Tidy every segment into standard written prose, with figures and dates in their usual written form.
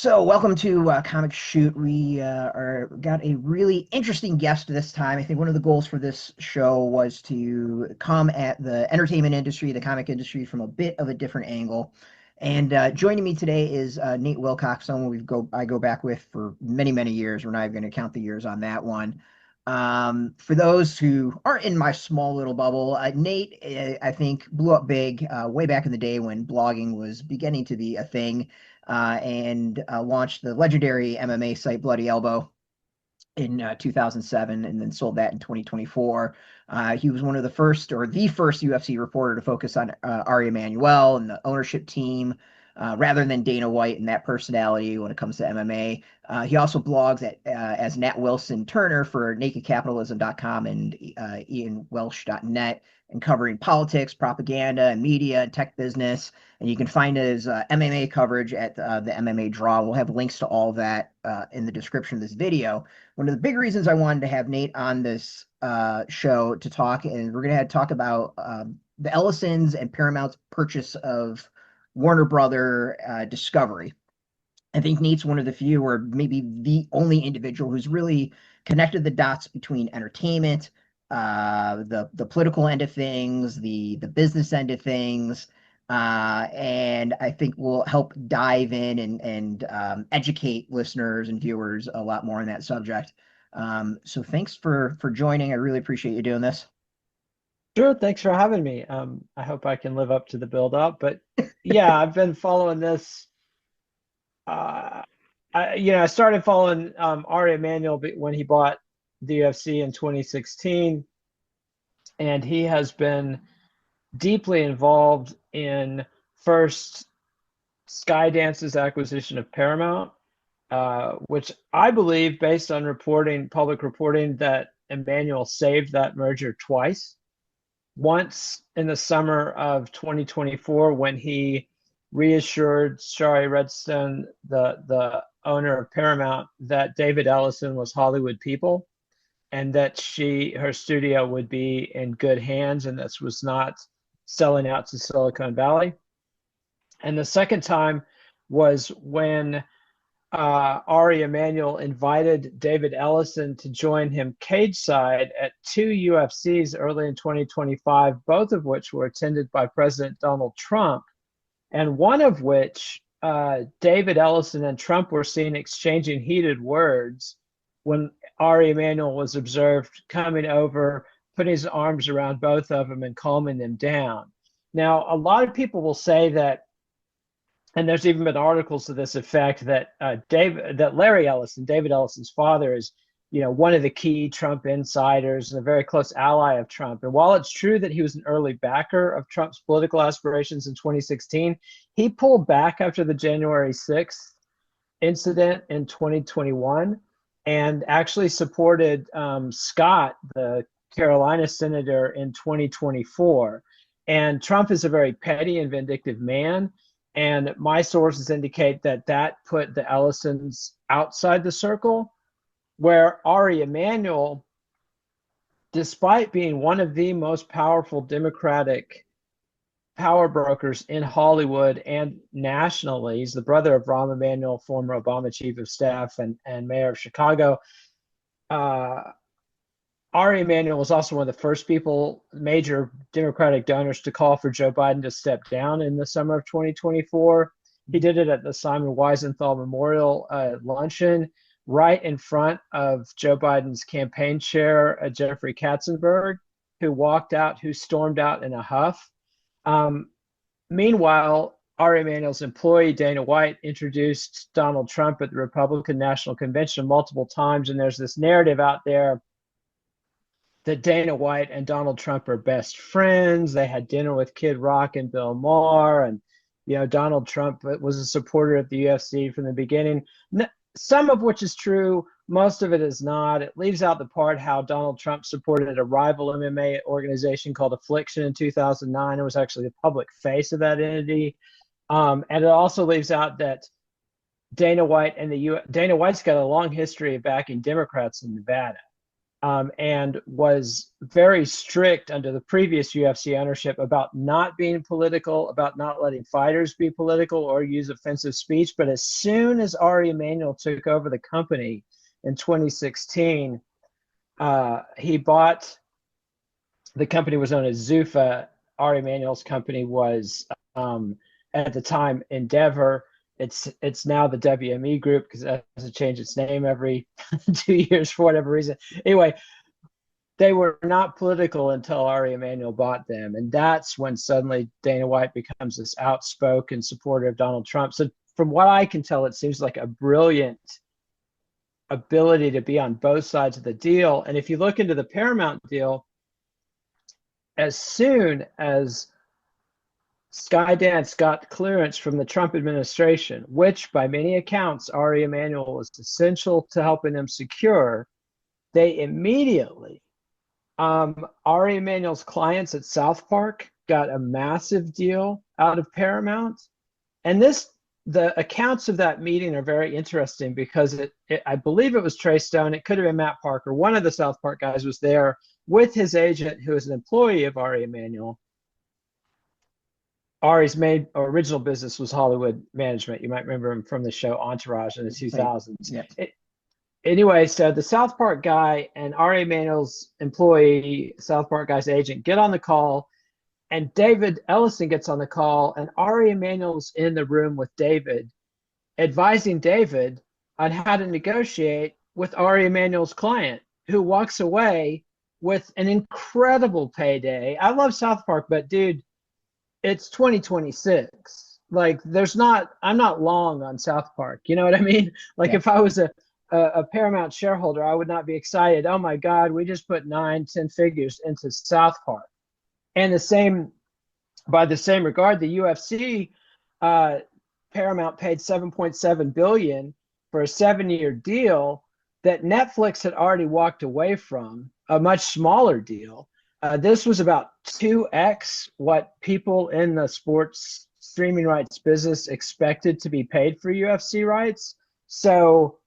So, welcome to Comic Shoot. We got a really interesting guest this time. I think one of the goals for this show was to come at the entertainment industry, the comic industry, from a bit of a different angle. And joining me today is Nate Wilcox, someone I go back with for many, many years. We're not even going to count the years on that one. For those who aren't in my small little bubble, Nate, I think, blew up big way back in the day when blogging was beginning to be a thing, and launched the legendary MMA site Bloody Elbow in 2007, and then sold that in 2024. He was one of the first, or the first, UFC reporter to focus on Ari Emanuel and the ownership team, rather than Dana White and that personality when it comes to MMA. He also blogs as Nat Wilson Turner for nakedcapitalism.com and ianwelsh.net, and covering politics, propaganda, and media and tech business. And you can find his MMA coverage at the MMA Draw. We'll have links to all that in the description of this video. One of the big reasons I wanted to have Nate on this show to talk, and we're going to talk about the Ellisons and Paramount's purchase of Warner Brother Discovery. I think Nate's one of the few, or maybe the only individual, who's really connected the dots between entertainment, the political end of things, the business end of things, and I think will help dive in and educate listeners and viewers a lot more on that subject. So thanks for joining. I really appreciate you doing this. Sure, thanks for having me. I hope I can live up to the build up, but yeah, I've been following this. I started following Ari Emanuel when he bought the UFC in 2016, and he has been deeply involved in first Skydance's acquisition of Paramount, which I believe, based on public reporting, that Emanuel saved that merger twice. Once in the summer of 2024, when he reassured Shari Redstone, the owner of Paramount, that David Ellison was Hollywood people, and that her studio would be in good hands, and this was not selling out to Silicon Valley. And the second time was when Ari Emanuel invited David Ellison to join him cage side at two UFCs early in 2025, both of which were attended by President Donald Trump, and one of which David Ellison and Trump were seen exchanging heated words when Ari Emanuel was observed coming over, putting his arms around both of them and calming them down. Now, a lot of people will say that, and there's even been articles to this effect, that Larry Ellison, David Ellison's father, is one of the key Trump insiders and a very close ally of Trump. And while it's true that he was an early backer of Trump's political aspirations in 2016, he pulled back after the January 6th incident in 2021 and actually supported Scott, the Carolina senator, in 2024. And Trump is a very petty and vindictive man. And my sources indicate that put the Ellisons outside the circle, where Ari Emanuel, despite being one of the most powerful Democratic power brokers in Hollywood and nationally, he's the brother of Rahm Emanuel, former Obama chief of staff and mayor of Chicago. Ari Emanuel was also one of the first major Democratic donors, to call for Joe Biden to step down in the summer of 2024. He did it at the Simon Wiesenthal Memorial luncheon, right in front of Joe Biden's campaign chair, Jeffrey Katzenberg, who stormed out in a huff. Meanwhile, Ari Emanuel's employee, Dana White, introduced Donald Trump at the Republican National Convention multiple times, and there's this narrative out there that Dana White and Donald Trump are best friends. They had dinner with Kid Rock and Bill Maher, and Donald Trump was a supporter of the UFC from the beginning. Some of which is true, most of it is not. It leaves out the part how Donald Trump supported a rival MMA organization called Affliction in 2009 and was actually the public face of that entity. And it also leaves out that Dana White's got a long history of backing Democrats in Nevada. and was very strict under the previous UFC ownership about not being political, about not letting fighters be political or use offensive speech. But as soon as Ari Emanuel took over the company in 2016, he bought, the company was known as Zuffa. Ari Emanuel's company was at the time Endeavor. It's now the WME Group because it has to change its name every 2 years for whatever reason. Anyway, they were not political until Ari Emanuel bought them, and that's when suddenly Dana White becomes this outspoken supporter of Donald Trump. So from what I can tell, it seems like a brilliant ability to be on both sides of the deal. And if you look into the Paramount deal, as soon as Skydance got clearance from the Trump administration, which by many accounts Ari Emanuel was essential to helping them secure, they immediately, Ari Emanuel's clients at South Park got a massive deal out of Paramount. And the accounts of that meeting are very interesting because I believe it was Trey Stone, it could have been Matt Parker, one of the South Park guys was there with his agent, who is an employee of Ari Emanuel. Ari's original business was Hollywood management. You might remember him from the show Entourage in the 2000s. Yeah. Anyway, so the South Park guy and Ari Emanuel's employee, South Park guy's agent, get on the call, and David Ellison gets on the call, and Ari Emanuel's in the room with David, advising David on how to negotiate with Ari Emanuel's client, who walks away with an incredible payday. I love South Park, but dude, it's 2026. Like, I'm not long on South Park. You know what I mean? Like, yeah. If I was a Paramount shareholder, I would not be excited. Oh my God, we just put 9-10 figures into South Park. And by the same regard, the UFC, Paramount paid $7.7 billion for a 7-year deal that Netflix had already walked away from, a much smaller deal. This was about 2x what people in the sports streaming rights business expected to be paid for UFC rights. So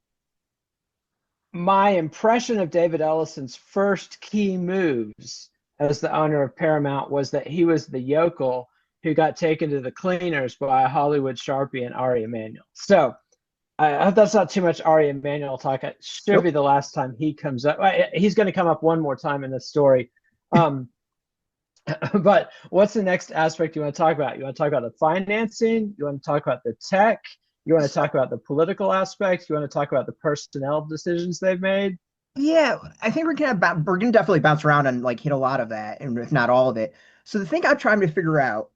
my impression of David Ellison's first key moves as the owner of Paramount was that he was the yokel who got taken to the cleaners by a Hollywood Sharpie and Ari Emanuel. So I hope that's not too much Ari Emanuel talk. It should be the last time he comes up. He's going to come up one more time in this story. But what's the next aspect you want to talk about? You want to talk about the financing? You want to talk about the tech? You want to talk about the political aspects? You want to talk about the personnel decisions they've made? Yeah, I think we're gonna definitely bounce around and like hit a lot of that, and if not all of it. So the thing I'm trying to figure out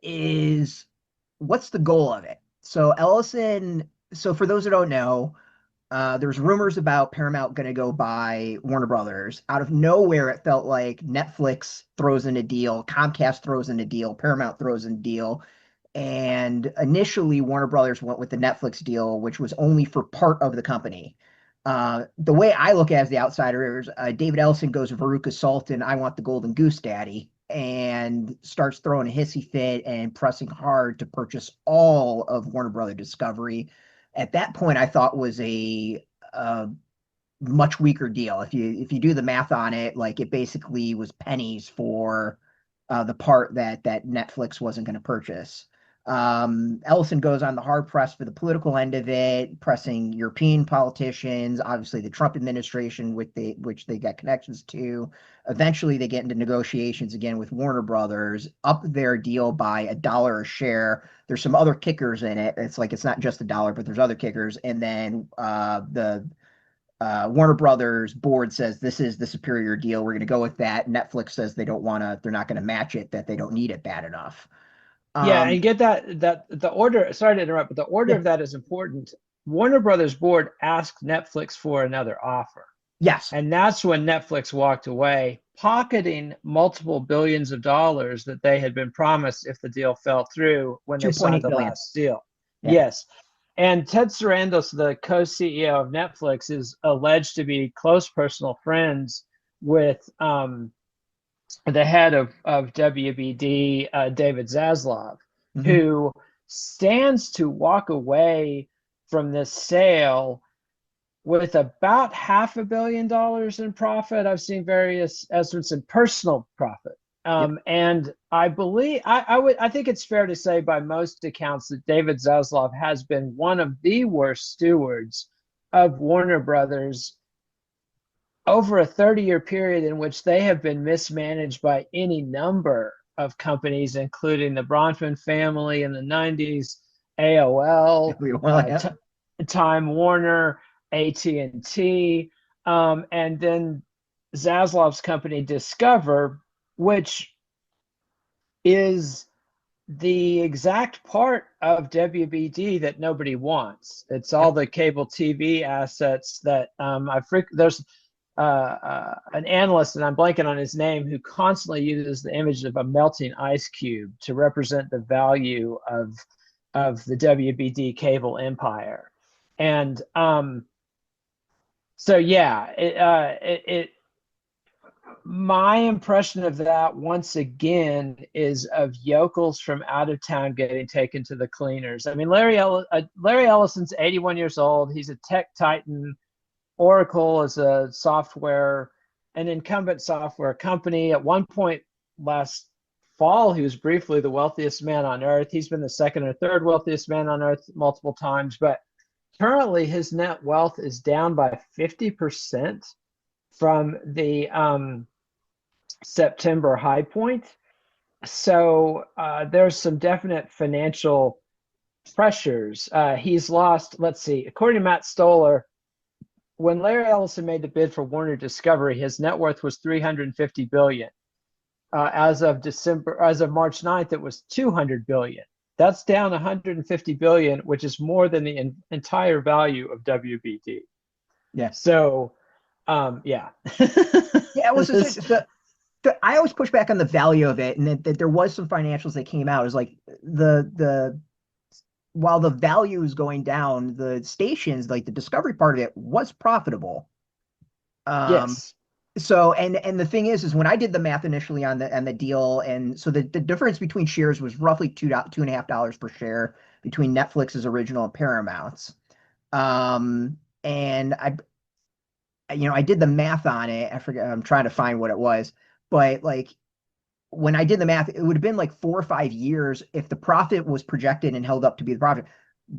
is what's the goal of it? So Ellison, so for those that don't know, there's rumors about Paramount going to go buy Warner Brothers. Out of nowhere, it felt like Netflix throws in a deal, Comcast throws in a deal, Paramount throws in a deal. And initially, Warner Brothers went with the Netflix deal, which was only for part of the company. The way I look at it as the outsider is David Ellison goes Veruca Sultan, I want the Golden Goose Daddy, and starts throwing a hissy fit and pressing hard to purchase all of Warner Brother Discovery. At that point, I thought was a much weaker deal. If you do the math on it, like it basically was pennies for the part that Netflix wasn't going to purchase. Ellison goes on the hard press for the political end of it, pressing European politicians, obviously the Trump administration, which they got connections to. Eventually, they get into negotiations again with Warner Brothers, up their deal by $1 a share. There's some other kickers in it. It's like it's not just $1, but there's other kickers. And then the Warner Brothers board says this is the superior deal. We're going to go with that. Netflix says they're not going to match it, that they don't need it bad enough. Yeah, and get that the order, sorry to interrupt, but the order of that is important. Warner Brothers board asked Netflix for another offer. Yes. And that's when Netflix walked away, pocketing multiple billions of dollars that they had been promised if the deal fell through when they signed the last deal. Yeah. Yes. And Ted Sarandos, the co-CEO of Netflix, is alleged to be close personal friends with the head of WBD, David Zaslav, who stands to walk away from this sale with about $500 million in profit. I've seen various estimates in personal profit. Yep. And I believe I think it's fair to say by most accounts that David Zaslav has been one of the worst stewards of Warner Brothers over a 30-year period in which they have been mismanaged by any number of companies, including the Bronfman family in the 90s, AOL, Well, yeah. Time Warner, AT&T, and then Zaslav's company Discover, which is the exact part of WBD that nobody wants. It's all the cable TV assets that there's an analyst, and I'm blanking on his name, who constantly uses the image of a melting ice cube to represent the value of the WBD cable empire. And so yeah, my impression of that once again is of yokels from out of town getting taken to the cleaners. I mean, Larry Ellison's 81 years old. He's a tech titan. Oracle is an incumbent software company. At one point last fall, he was briefly the wealthiest man on earth. He's been the second or third wealthiest man on earth multiple times, but currently his net wealth is down by 50% from the September high point. So there's some definite financial pressures. He's lost, let's see, according to Matt Stoller, when Larry Ellison made the bid for Warner Discovery, his net worth was $350 billion. As of March 9th, it was $200 billion. That's down $150 billion, which is more than the entire value of WBD. Yeah. So, yeah. Yeah, it was I always push back on the value of it, and that there was some financials that came out. It was like while the value is going down, the stations, like the Discovery part of it, was profitable. Yes. So and the thing is when I did the math initially on the deal, and so the difference between shares was roughly $2.50 per share between Netflix's original and Paramount's. And I did the math on it. I forget. I'm trying to find what it was, but like when I did the math, it would have been like 4 or 5 years if the profit was projected and held up to be the profit.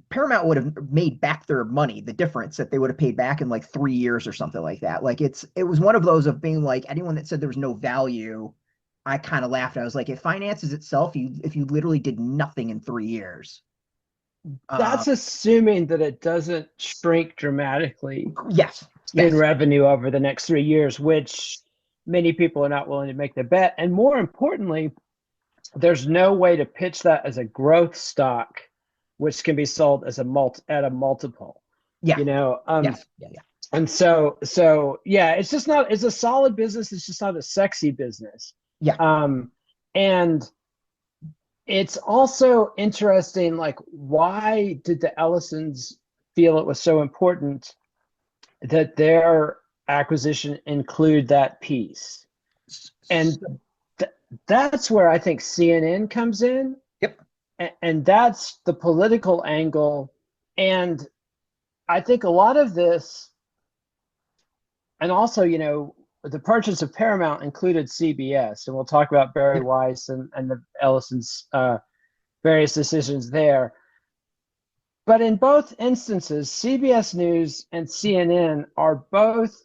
Paramount would have made back their money, the difference that they would have paid back in like 3 years or something like that. Like it was one of those of being like, anyone that said there was no value, I kind of laughed. I was like, it finances itself if you literally did nothing in 3 years. That's assuming that it doesn't shrink dramatically Yes. in revenue over the next 3 years, which many people are not willing to make the bet. And more importantly, there's no way to pitch that as a growth stock, which can be sold as at a multiple. Yeah. Yes. Yeah. And so yeah, it's a solid business. It's just not a sexy business. Yeah. And it's also interesting, like, why did the Ellisons feel it was so important that their acquisition include that piece? And that's where I think CNN comes in. Yep. And that's the political angle. And I think a lot of this, and also, the purchase of Paramount included CBS, and we'll talk about Barry Weiss and the Ellison's various decisions there. But in both instances, CBS News and CNN are both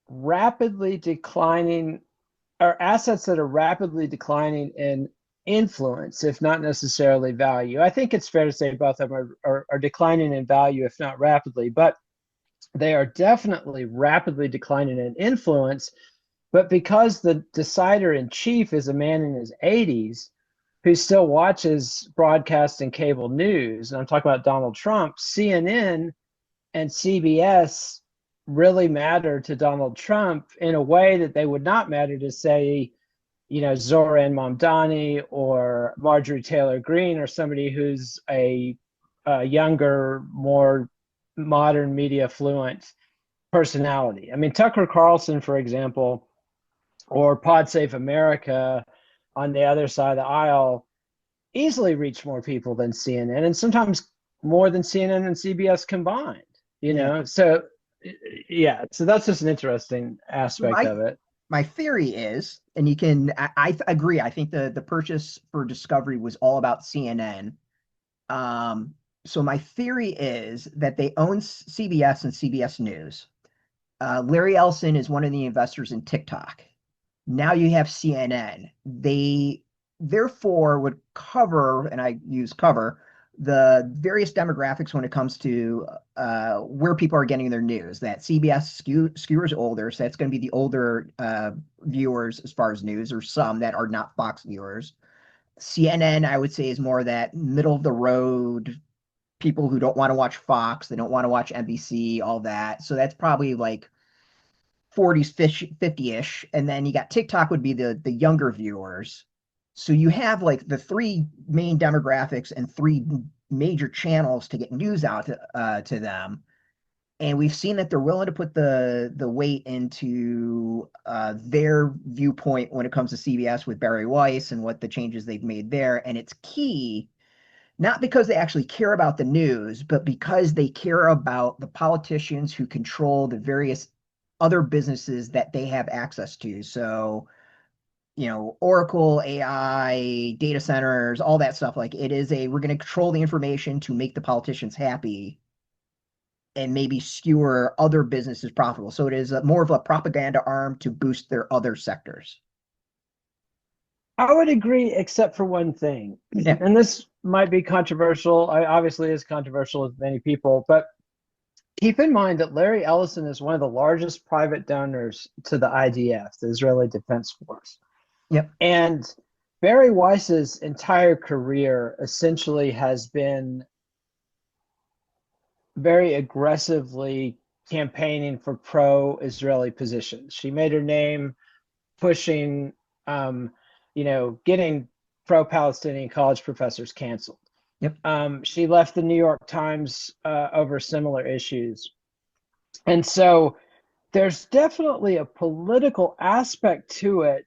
rapidly declining, or assets that are rapidly declining in influence, if not necessarily value. I think it's fair to say both of them are declining in value, if not rapidly, but they are definitely rapidly declining in influence. But because the decider in chief is a man in his 80s who still watches broadcast and cable news, and I'm talking about Donald Trump, CNN and CBS really matter to Donald Trump in a way that they would not matter to, say, Zoran Mamdani or Marjorie Taylor Greene, or somebody who's a younger, more modern media fluent personality. I mean, Tucker Carlson, for example, or Pod Save America on the other side of the aisle easily reach more people than CNN, and sometimes more than CNN and CBS combined. you Yeah. know. So yeah, so that's just an interesting So aspect of it. my theory is, and you can agree. I think the purchase for Discovery was all about CNN. Um, so my theory is that they own CBS and CBS News. Larry Ellison is one of the investors in TikTok. Now you have CNN. They therefore would cover, and I use cover, the various demographics when it comes to where people are getting their news. That CBS skewers older, so that's going to be the older viewers as far as news, or some that are not Fox viewers. CNN, I would say, is more that middle of the road people who don't want to watch Fox, they don't want to watch NBC, all that. So that's probably like 40s, 50-ish. And then you got TikTok would be the younger viewers. So you have like the three main demographics and three major channels to get news out to them. And we've seen that they're willing to put the weight into their viewpoint when it comes to CBS with Barry Weiss and what the changes they've made there. And it's key, not because they actually care about the news, but because they care about the politicians who control the various other businesses that they have access to. So, Oracle, AI, data centers, all that stuff. Like we're going to control the information to make the politicians happy and maybe skewer other businesses profitable. So it is more of a propaganda arm to boost their other sectors. I would agree, except for one thing, Yeah. and this might be controversial. I obviously is controversial with many people, but keep in mind that Larry Ellison is one of the largest private donors to the IDF, the Israeli Defense Force. Yep. And Barry Weiss's entire career essentially has been very aggressively campaigning for pro-Israeli positions. She made her name pushing, getting pro-Palestinian college professors canceled. Yep. She left the New York Times over similar issues. And so there's definitely a political aspect to it,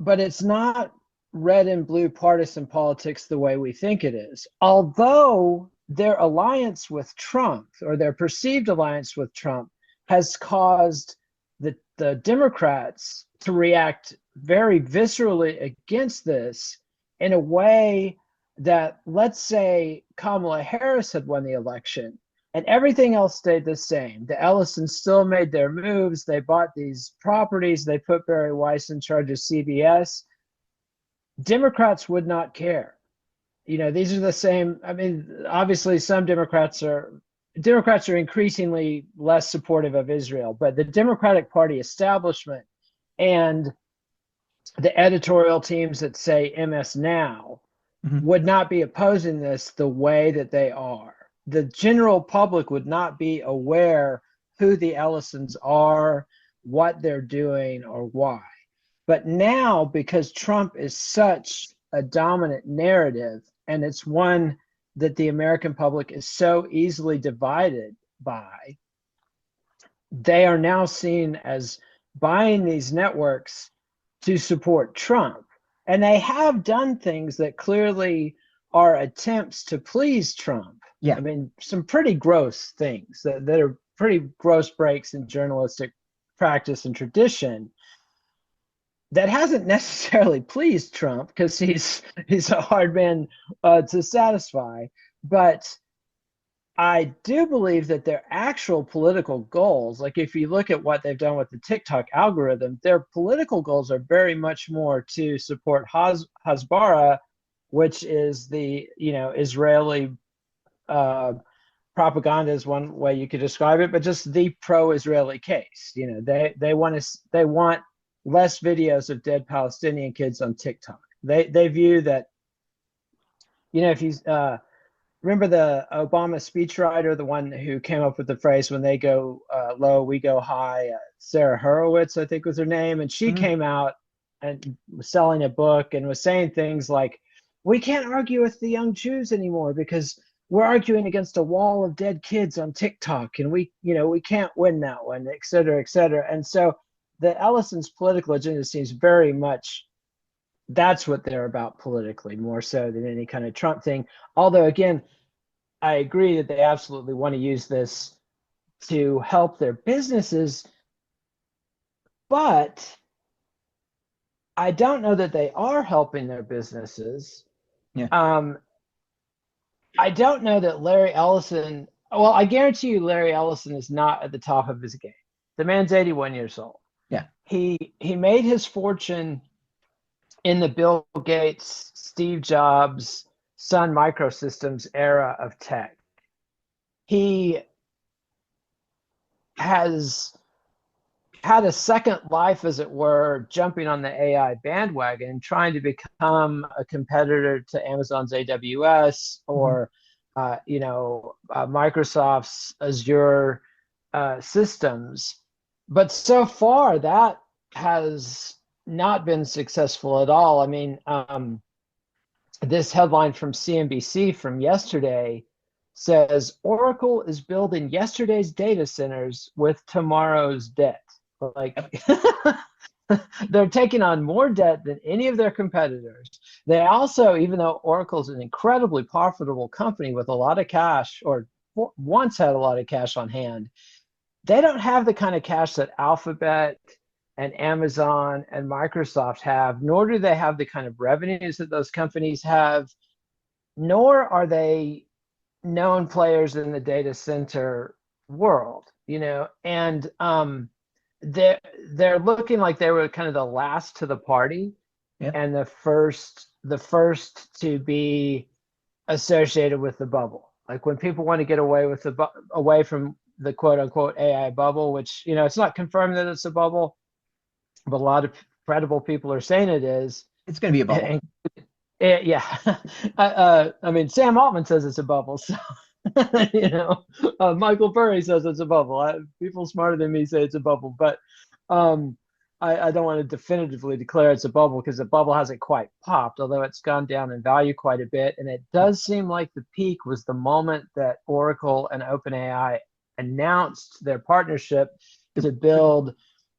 but it's not red and blue partisan politics the way we think it is. Although their alliance with Trump, or their perceived alliance with Trump, has caused the Democrats to react very viscerally against this in a way that, let's say Kamala Harris had won the election and everything else stayed the same. The Ellisons still made their moves. They bought these properties. They put Barry Weiss in charge of CBS. Democrats would not care. These are the same. I mean, obviously some Democrats are increasingly less supportive of Israel, but the Democratic Party establishment and the editorial teams that say MS Now would not be opposing this the way that they are. The general public would not be aware who the Ellisons are, what they're doing, or why. But now, because Trump is such a dominant narrative, and it's one that the American public is so easily divided by, they are now seen as buying these networks to support Trump. And they have done things that clearly are attempts to please Trump. Yeah. I mean, some pretty gross things that are pretty gross breaks in journalistic practice and tradition. That hasn't necessarily pleased Trump because he's a hard man to satisfy. But I do believe that their actual political goals, like if you look at what they've done with the TikTok algorithm, their political goals are very much more to support Hasbara, which is the Israeli propaganda is one way you could describe it, but just the pro-Israeli case. They want less videos of dead Palestinian kids on TikTok. They view that, if you remember the Obama speechwriter, the one who came up with the phrase, when they go low, we go high, Sarah Horowitz, I think was her name. And she came out and was selling a book and was saying things like, we can't argue with the young Jews anymore because we're arguing against a wall of dead kids on TikTok, and we can't win that one, et cetera, et cetera. And so the Ellison's political agenda seems very much that's what they're about politically, more so than any kind of Trump thing. Although, again, I agree that they absolutely want to use this to help their businesses, but I don't know that they are helping their businesses. Yeah. I don't know that Larry Ellison, well, I guarantee you Larry Ellison is not at the top of his game. The man's 81 years old. Yeah. He made his fortune in the Bill Gates, Steve Jobs, Sun Microsystems era of tech. He has had a second life, as it were, jumping on the AI bandwagon, trying to become a competitor to Amazon's AWS or, Microsoft's Azure systems. But so far, that has not been successful at all. I mean, this headline from CNBC from yesterday says Oracle is building yesterday's data centers with tomorrow's debt. Like they're taking on more debt than any of their competitors. They also, even though Oracle's an incredibly profitable company with a lot of cash, or once had a lot of cash on hand, they don't have the kind of cash that Alphabet and Amazon and Microsoft have, nor do they have the kind of revenues that those companies have, nor are they known players in the data center world, and they're looking like they were kind of the last to the party. Yep. And the first to be associated with the bubble. Like when people want to get away from the quote unquote AI bubble, which, it's not confirmed that it's a bubble, but a lot of credible people are saying it is. It's going to be a bubble. Yeah. I mean, Sam Altman says it's a bubble. So, Michael Burry says it's a bubble. People smarter than me say it's a bubble, but I don't want to definitively declare it's a bubble because the bubble hasn't quite popped, although it's gone down in value quite a bit. And it does seem like the peak was the moment that Oracle and OpenAI announced their partnership to build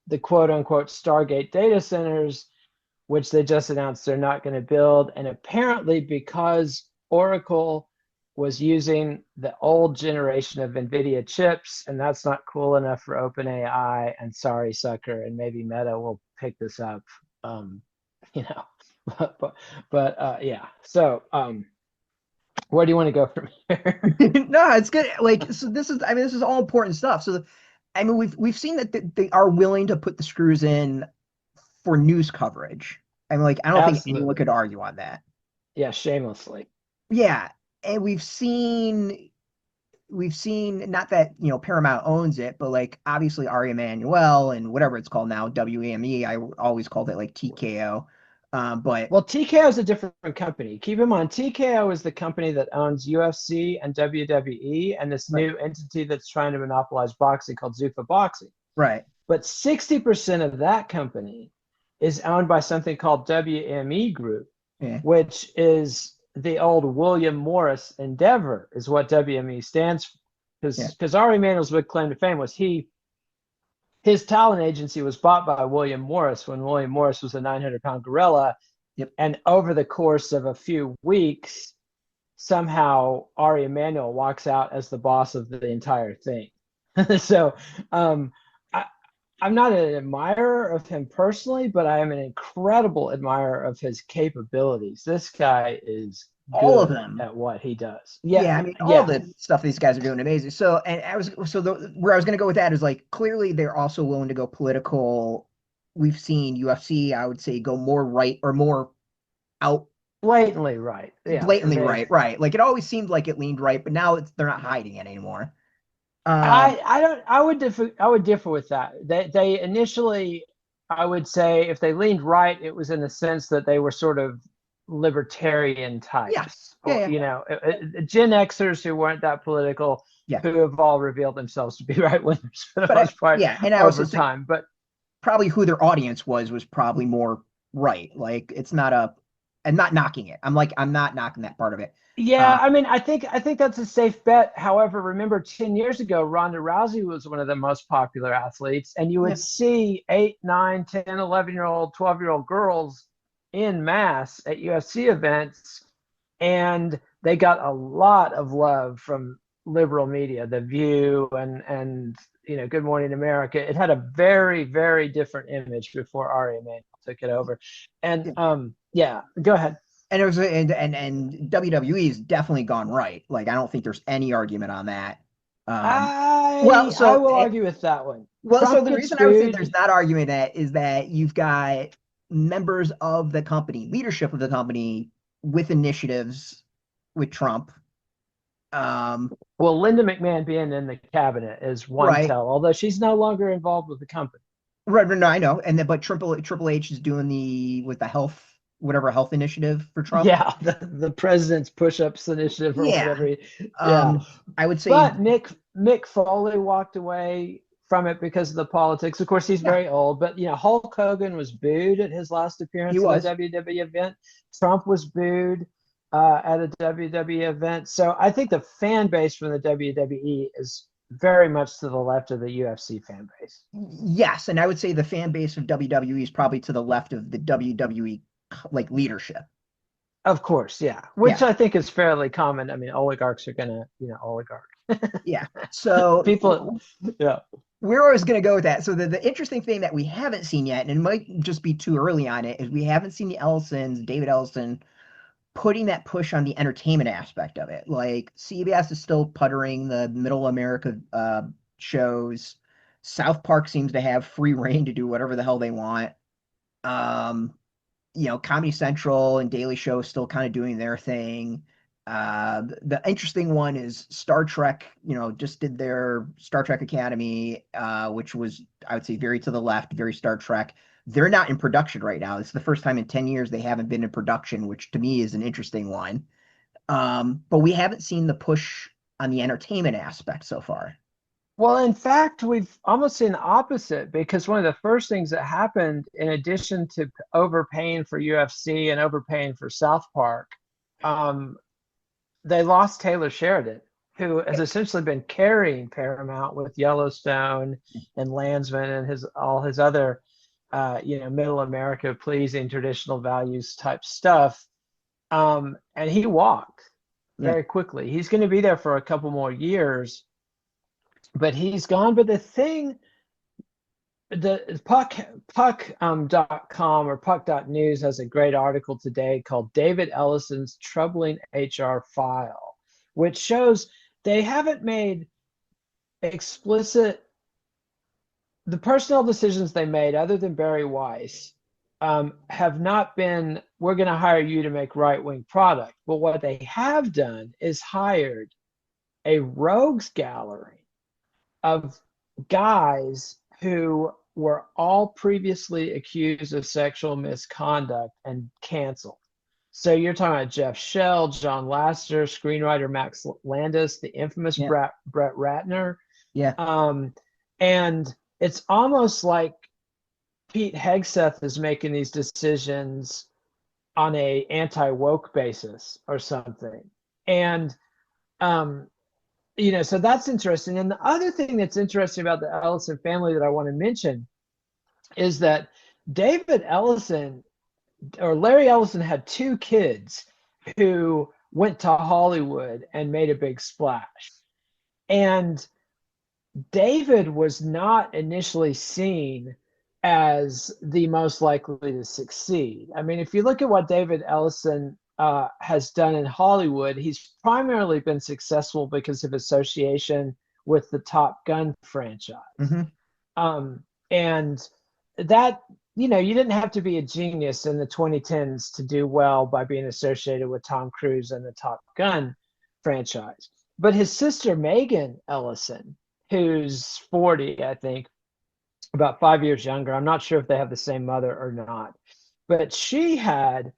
the quote unquote Stargate data centers, which they just announced they're not going to build. And apparently because Oracle was using the old generation of NVIDIA chips, and that's not cool enough for OpenAI, and sorry, sucker, and maybe Meta will pick this up, yeah. So where do you want to go from here? No, it's good. Like, so this is all important stuff. So, we've seen that they are willing to put the screws in for news coverage. I don't think anyone could argue on that. Yeah, shamelessly. Yeah, and we've seen not that Paramount owns it, but like obviously Ari Emanuel and whatever it's called now, WME. I always called it like TKO. But TKO is a different company. Keep in mind, TKO is the company that owns UFC and WWE and this new entity that's trying to monopolize boxing called Zuffa Boxing. Right. But 60% of that company is owned by something called WME Group, which is the old William Morris Endeavor, is what WME stands for. Because Ari Emanuel's big claim to fame was his talent agency was bought by William Morris when William Morris was a 900-pound gorilla. Yep. And over the course of a few weeks, somehow Ari Emanuel walks out as the boss of the entire thing. So I'm not an admirer of him personally, but I am an incredible admirer of his capabilities. This guy is all of them at what he does. All the stuff these guys are doing amazing. So, and where I was going to go with that is like, clearly they're also willing to go political. We've seen UFC, I would say, go more right or more out. Blatantly right. Yeah, blatantly right. Like it always seemed like it leaned right, but now they're not hiding it anymore. I would differ with that. They initially, I would say, if they leaned right, it was in the sense that they were sort of libertarian types. Yes. Gen Xers who weren't that political, who have all revealed themselves to be right wingers for the most part. And over time, but probably who their audience was probably more right. Like it's not I'm not knocking it. I'm not knocking that part of it. Yeah, I think that's a safe bet. However, remember 10 years ago, Ronda Rousey was one of the most popular athletes, and you would see 8, 9, 10, 11-year-old, 12-year-old girls in mass at UFC events, and they got a lot of love from liberal media, The View and Good Morning America. It had a very, very different image before Ari Emanuel took it over. And yeah, go ahead. And it was and WWE has definitely gone right. Like, I don't think there's any argument on that. Well, I will argue with that one. So Trump the gets reason I would say booed. there's not argument that is that you've got members of the company, leadership of the company, with initiatives with Trump. Well, Linda McMahon being in the cabinet is one Right. tell, although she's no longer involved with the company. Right, no, I know. And then, but Triple H is doing the health, whatever health initiative for Trump. Yeah, the president's push-ups initiative or Yeah. whatever. Yeah. I would say, But Mick Foley walked away from it because of the politics. Of course, he's very old, but Hulk Hogan was booed at his last appearance at a WWE event. Trump was booed at a WWE event. So I think the fan base from the WWE is very much to the left of the UFC fan base. Yes, and I would say the fan base of WWE is probably to the left of the WWE like leadership. Of course, yeah. Which I think is fairly common. I mean, oligarchs are gonna, oligarch. Yeah. So people, yeah. We're always going to go with that. So the interesting thing that we haven't seen yet, and it might just be too early on it, is we haven't seen David Ellison, putting that push on the entertainment aspect of it. Like, CBS is still puttering the Middle America shows. South Park seems to have free reign to do whatever the hell they want. Comedy Central and Daily Show still kind of doing their thing. The interesting one is Star Trek, just did their Star Trek Academy, which was, I would say, very to the left, very Star Trek. They're not in production right now. It's the first time in 10 years they haven't been in production, which to me is an interesting one. But we haven't seen the push on the entertainment aspect so far. Well, in fact, we've almost seen the opposite, because one of the first things that happened, in addition to overpaying for UFC and overpaying for South Park, they lost Taylor Sheridan, who has essentially been carrying Paramount with Yellowstone and Landsman and all his other, Middle America pleasing traditional values type stuff. And he walked very quickly. He's going to be there for a couple more years, but he's gone. But the thing, the puck.com or puck.news has a great article today called David Ellison's Troubling HR File, which shows they haven't made explicit, the personnel decisions they made, other than Barry Weiss, have not been, we're going to hire you to make right-wing product. But what they have done is hired a rogues gallery of guys who were all previously accused of sexual misconduct and canceled. So you're talking about Jeff Shell, John Lasseter, screenwriter Max Landis, the infamous Brett Ratner. Yeah. And it's almost like Pete Hegseth is making these decisions on a anti-woke basis or something. And so that's interesting. And the other thing that's interesting about the Ellison family that I want to mention is that David Ellison, or Larry Ellison, had two kids who went to Hollywood and made a big splash. And David was not initially seen as the most likely to succeed. I mean, if you look at what David Ellison has done in Hollywood, he's primarily been successful because of association with the Top Gun franchise. Mm-hmm. And that, you didn't have to be a genius in the 2010s to do well by being associated with Tom Cruise and the Top Gun franchise. But his sister, Megan Ellison, who's 40, I think, about 5 years younger. I'm not sure if they have the same mother or not. But she had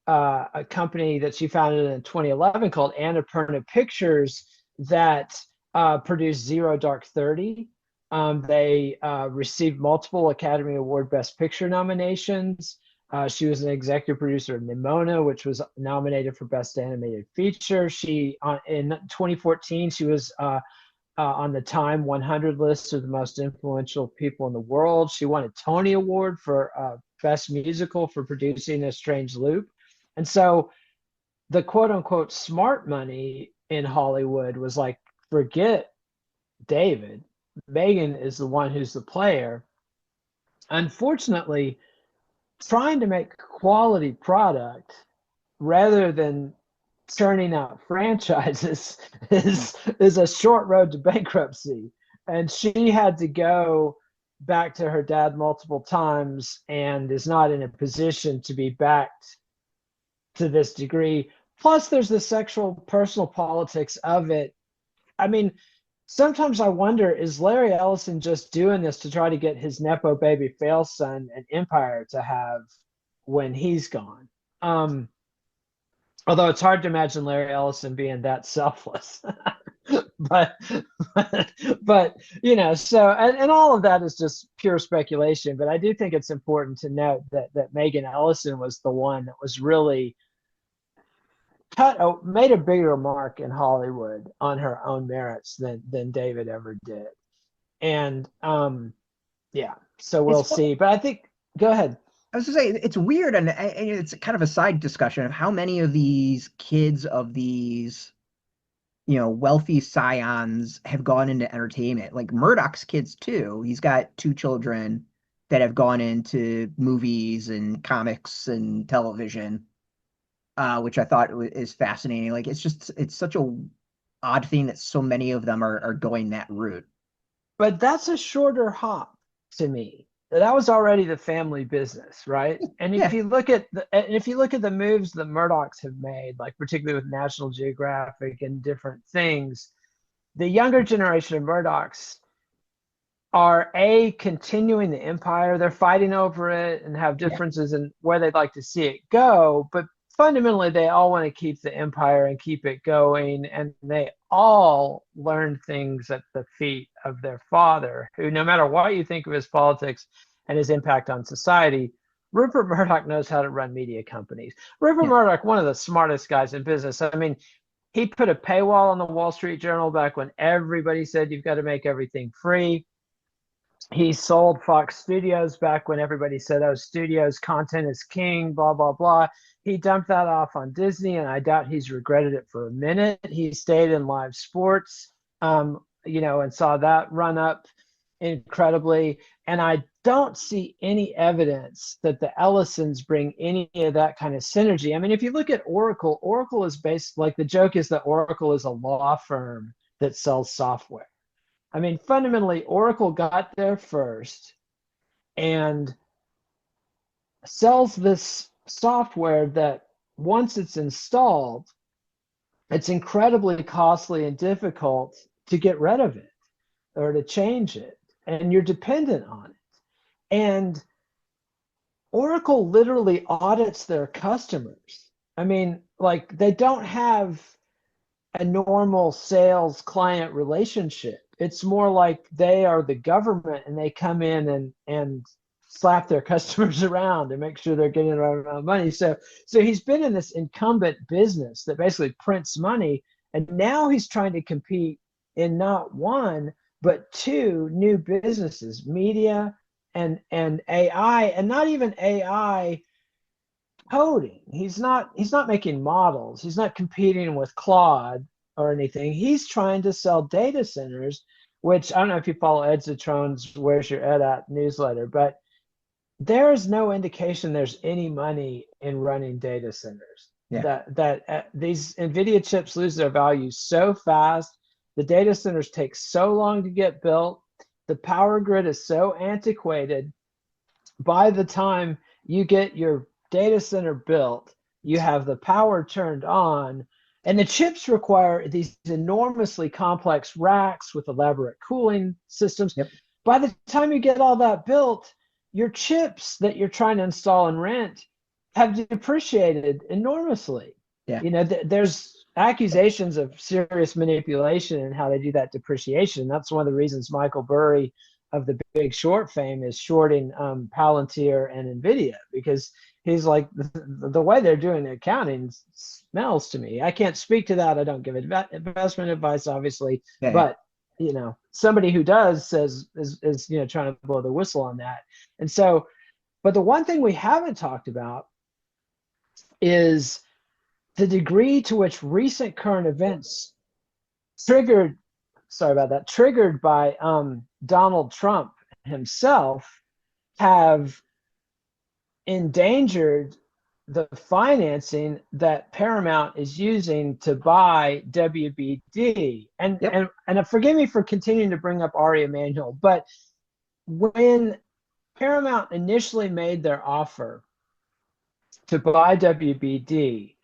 a company that she founded in 2011 called Annapurna Pictures that produced Zero Dark 30. They received multiple Academy Award Best Picture nominations. She was an executive producer of Nimona, which was nominated for Best Animated Feature. In 2014, she was on the Time 100 list of the most influential people in the world. She won a Tony Award for Best Musical for producing A Strange Loop. And so the quote unquote smart money in Hollywood was like, forget David. Megan is the one who's the player. Unfortunately, trying to make quality product rather than churning out franchises is a short road to bankruptcy. And she had to go back to her dad multiple times and is not in a position to be backed to this degree. Plus, there's the sexual personal politics of it. I mean, sometimes I wonder, is Larry Ellison just doing this to try to get his Nepo baby fail son an empire to have when he's gone? Although it's hard to imagine Larry Ellison being that selfless. but, but you know, so and all of that is just pure speculation. But I do think it's important to note that Megan Ellison was the one that was really made a bigger mark in Hollywood on her own merits than David ever did. And yeah, so we'll see. But I think, go ahead. I was to say it's weird, and it's kind of a side discussion of how many of these kids of these, wealthy scions have gone into entertainment. Like Murdoch's kids too. He's got two children that have gone into movies and comics and television, which I thought is fascinating. Like it's such a odd thing that so many of them are going that route. But that's a shorter hop to me. That was already the family business, right? And if you look at the moves the Murdochs have made, like particularly with National Geographic and different things, the younger generation of Murdochs are continuing the empire. They're fighting over it and have differences in where they'd like to see it go, but fundamentally they all want to keep the empire and keep it going, and they all learned things at the feet of their father, who, no matter what you think of his politics and his impact on society, Rupert Murdoch knows how to run media companies. Rupert Murdoch, one of the smartest guys in business. I mean, he put a paywall on the Wall Street Journal back when everybody said you've got to make everything free. He sold Fox Studios back when everybody said, oh, studios, content is king, blah, blah, blah. He dumped that off on Disney, and I doubt he's regretted it for a minute. He stayed in live sports, and saw that run up incredibly. And I don't see any evidence that the Ellisons bring any of that kind of synergy. I mean, if you look at Oracle is based, like, the joke is that Oracle is a law firm that sells software. I mean, fundamentally, Oracle got there first and sells this software that once it's installed, it's incredibly costly and difficult to get rid of it or to change it, and you're dependent on it. And Oracle literally audits their customers. I mean, like, they don't have a normal sales client relationship. It's more like they are the government and they come in and slap their customers around and make sure they're getting the right amount of money. So he's been in this incumbent business that basically prints money, and now he's trying to compete in not one but two new businesses, media and AI, and not even AI coding. He's not making models. He's not competing with Claude or anything. He's trying to sell data centers, which, I don't know if you follow Ed Citrone's Where's Your Ed At newsletter, but there is no indication there's any money in running data centers. These NVIDIA chips lose their value so fast. The data centers take so long to get built. The power grid is so antiquated. By the time you get your data center built, you have the power turned on, and the chips require these enormously complex racks with elaborate cooling systems. By the time you get all that built, your chips that you're trying to install and rent have depreciated enormously. There's accusations of serious manipulation in how they do that depreciation. That's one of the reasons Michael Burry of the Big Short fame is shorting Palantir and NVIDIA, because he's like, the way they're doing the accounting smells to me. I can't speak to that. I don't give investment advice, obviously, but somebody who does is trying to blow the whistle on that. And so, but the one thing we haven't talked about is the degree to which recent current events triggered, sorry about that, triggered by Donald Trump himself, have endangered the financing that Paramount is using to buy WBD. Yep. And forgive me for continuing to bring up Ari Emanuel, but when Paramount initially made their offer to buy WBD,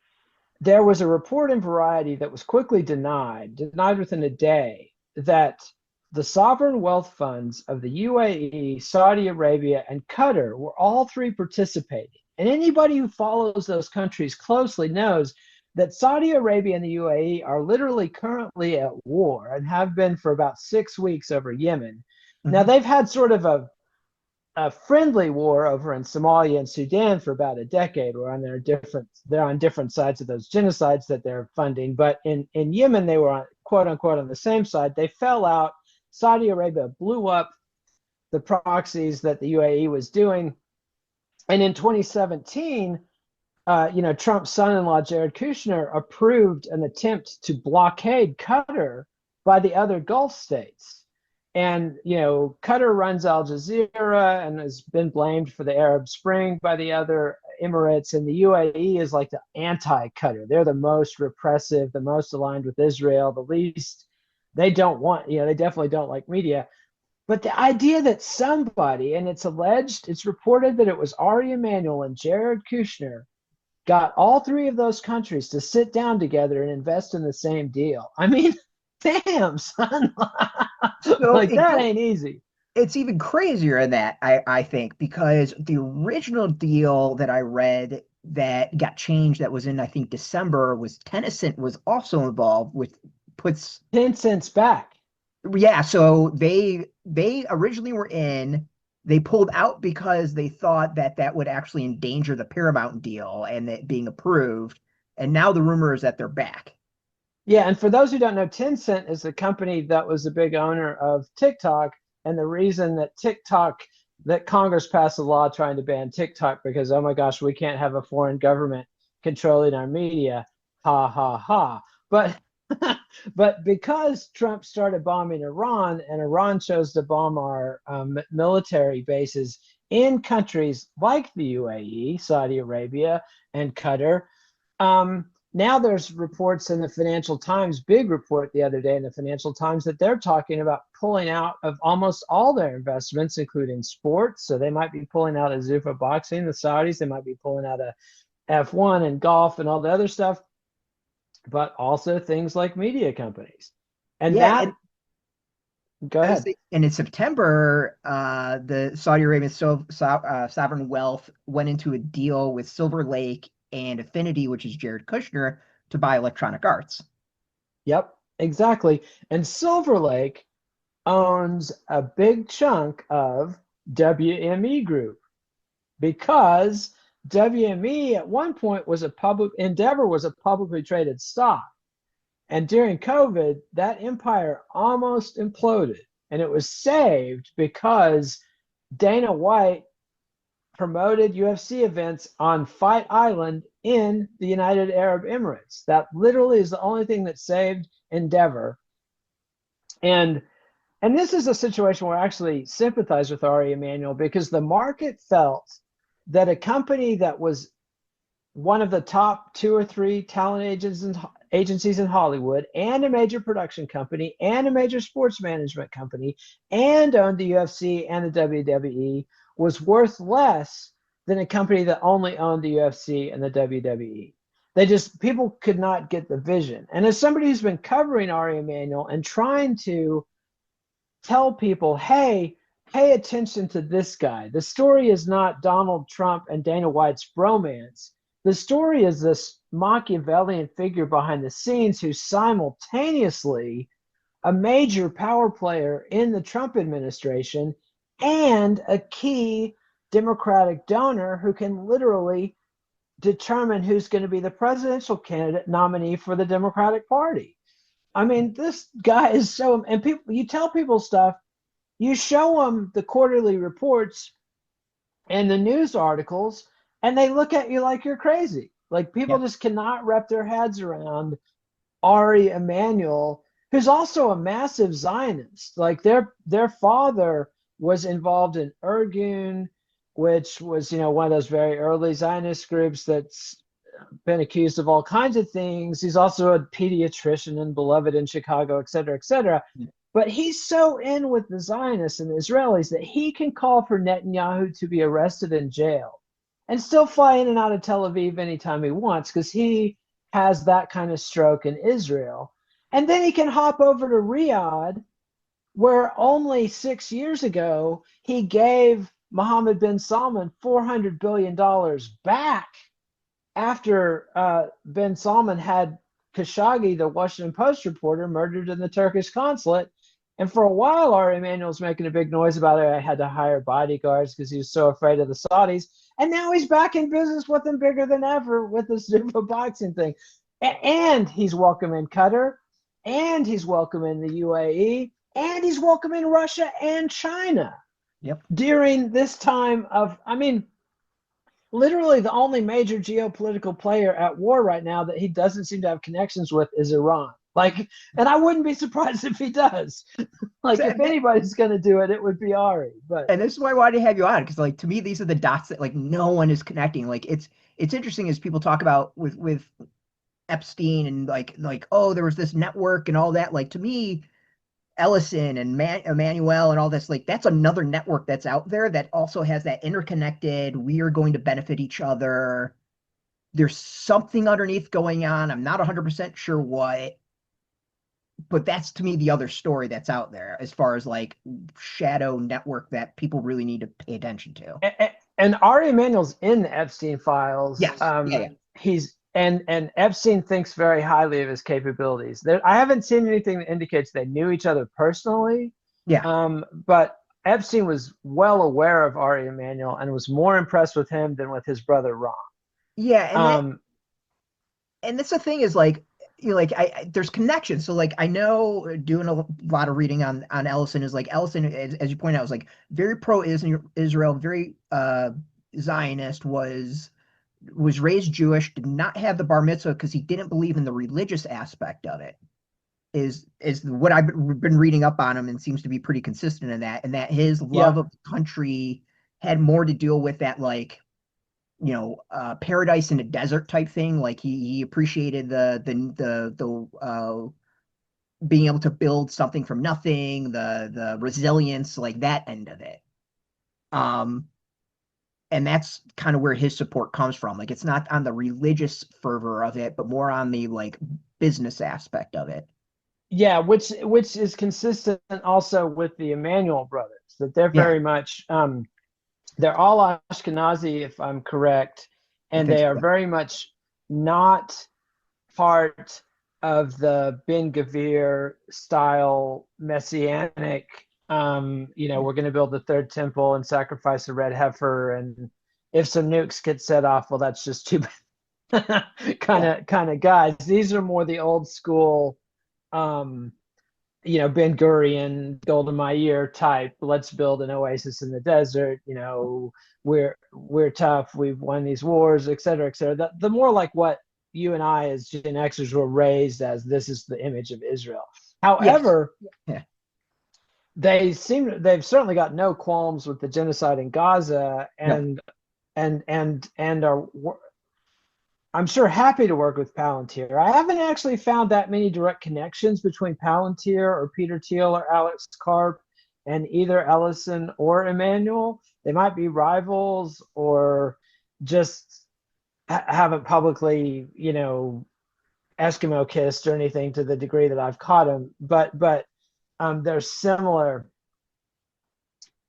there was a report in Variety that was quickly denied within a day, that the sovereign wealth funds of the UAE, Saudi Arabia, and Qatar were all three participating. And anybody who follows those countries closely knows that Saudi Arabia and the UAE are literally currently at war and have been for about 6 weeks over Yemen. Now, they've had sort of a friendly war over in Somalia and Sudan for about a decade. They're on different sides of those genocides that they're funding. But in Yemen, they were on, quote unquote, on the same side. They fell out. Saudi Arabia blew up the proxies that the UAE was doing. And in 2017, Trump's son-in-law, Jared Kushner, approved an attempt to blockade Qatar by the other Gulf states. And, Qatar runs Al Jazeera and has been blamed for the Arab Spring by the other Emirates. And the UAE is like the anti-Qatar. They're the most repressive, the most aligned with Israel, the least. They don't want, they definitely don't like media. But the idea that somebody, and it's reported that it was Ari Emanuel and Jared Kushner, got all three of those countries to sit down together and invest in the same deal. I mean, damn, son. That ain't easy. It's even crazier than that, I think, because the original deal that I read that got changed, that was in, I think, December, was Tencent was also involved, with puts 10 cents back. Yeah, so they originally were in. They pulled out because they thought that would actually endanger the Paramount deal and it being approved. And now the rumor is that they're back. Yeah, and for those who don't know, Tencent is the company that was a big owner of TikTok, and the reason that Congress passed a law trying to ban TikTok because, oh my gosh, we can't have a foreign government controlling our media. Ha ha ha. But because Trump started bombing Iran, and Iran chose to bomb our military bases in countries like the UAE, Saudi Arabia, and Qatar, now there's reports in the Financial Times, big report the other day in the Financial Times, that they're talking about pulling out of almost all their investments, including sports. So they might be pulling out of Zuffa boxing, the Saudis. They might be pulling out of F1 and golf and all the other stuff, but also things like media companies. And go ahead. And in September, the Saudi Arabian sovereign wealth went into a deal with Silver Lake and Affinity, which is Jared Kushner, to buy Electronic Arts. Yep, exactly. And Silver Lake owns a big chunk of WME Group, because WME at one point Endeavor was a publicly traded stock. And during COVID, that empire almost imploded. And it was saved because Dana White promoted UFC events on Fight Island in the United Arab Emirates. That literally is the only thing that saved Endeavor. And this is a situation where I actually sympathize with Ari Emanuel, because the market felt that a company that was one of the top 2 or 3 talent agencies in Hollywood, and a major production company, and a major sports management company, and owned the UFC and the WWE, was worth less than a company that only owned the UFC and the WWE. People could not get the vision. And as somebody who's been covering Ari Emanuel and trying to tell people, hey, pay attention to this guy. The story is not Donald Trump and Dana White's bromance. The story is this Machiavellian figure behind the scenes who's simultaneously a major power player in the Trump administration and a key Democratic donor who can literally determine who's going to be the presidential candidate nominee for the Democratic Party. I mean, this guy is so, and people, you tell people stuff, you show them the quarterly reports and the news articles, and they look at you like you're crazy. Like people Yeah. just cannot wrap their heads around Ari Emanuel, who's also a massive Zionist. Like their father was involved in Irgun, which was, one of those very early Zionist groups that's been accused of all kinds of things. He's also a pediatrician and beloved in Chicago, et cetera, et cetera. But he's so in with the Zionists and the Israelis that he can call for Netanyahu to be arrested in jail and still fly in and out of Tel Aviv anytime he wants, because he has that kind of stroke in Israel. And then he can hop over to Riyadh, where only 6 years ago he gave Mohammed bin Salman $400 billion back after bin Salman had Khashoggi, the Washington Post reporter, murdered in the Turkish consulate. And for a while, Ari Emanuel's making a big noise about it. I had to hire bodyguards because he was so afraid of the Saudis. And now he's back in business with them bigger than ever with this Zumba boxing thing. And he's welcoming Qatar, and he's welcoming the UAE, and he's welcoming Russia and China. Yep. During this time of, literally the only major geopolitical player at war right now that he doesn't seem to have connections with is Iran. And I wouldn't be surprised if he does. If anybody's going to do it, it would be Ari. And this is why I wanted to have you on, because to me, these are the dots that no one is connecting. It's interesting as people talk about with Epstein and oh, there was this network and all that. To me, Ellison and Emanuel and all this, that's another network that's out there that also has that interconnected, we are going to benefit each other. There's something underneath going on. I'm not 100% sure what, but that's to me the other story that's out there as far as shadow network that people really need to pay attention to. And Ari Emanuel's in the Epstein files. Yes. Yeah. He's and Epstein thinks very highly of his capabilities. I haven't seen anything that indicates they knew each other personally. Yeah. But Epstein was well aware of Ari Emanuel and was more impressed with him than with his brother Ron. Yeah. And that's the thing is there's connections. So I know doing a lot of reading on Ellison is Ellison, as you point out, was very pro Israel, very Zionist, was raised Jewish, did not have the bar mitzvah because he didn't believe in the religious aspect of it. Is what I've been reading up on him, and seems to be pretty consistent in that, and that his love of the country had more to deal with that paradise in a desert type thing. He appreciated the being able to build something from nothing, the resilience, that end of it. And that's kind of where his support comes from. It's not on the religious fervor of it, but more on the business aspect of it. Yeah, which is consistent also with the Emanuel brothers, that they're very much they're all Ashkenazi, if I'm correct, and they are very much not part of the Ben Gvir style messianic. We're going to build the third temple and sacrifice a red heifer, and if some nukes get set off, well, that's just too bad. kind of guys. These are more the old school, Ben Gurion, Golda Meir type. Let's build an oasis in the desert. We're tough. We've won these wars, et cetera, et cetera. The more like what you and I as Gen Xers were raised as. This is the image of Israel. However, they've certainly got no qualms with the genocide in Gaza, and are, I'm sure, happy to work with Palantir. I haven't actually found that many direct connections between Palantir or Peter Thiel or Alex Karp and either Ellison or Emanuel. They might be rivals or just haven't publicly, Eskimo kissed or anything to the degree that I've caught them. But they're similar.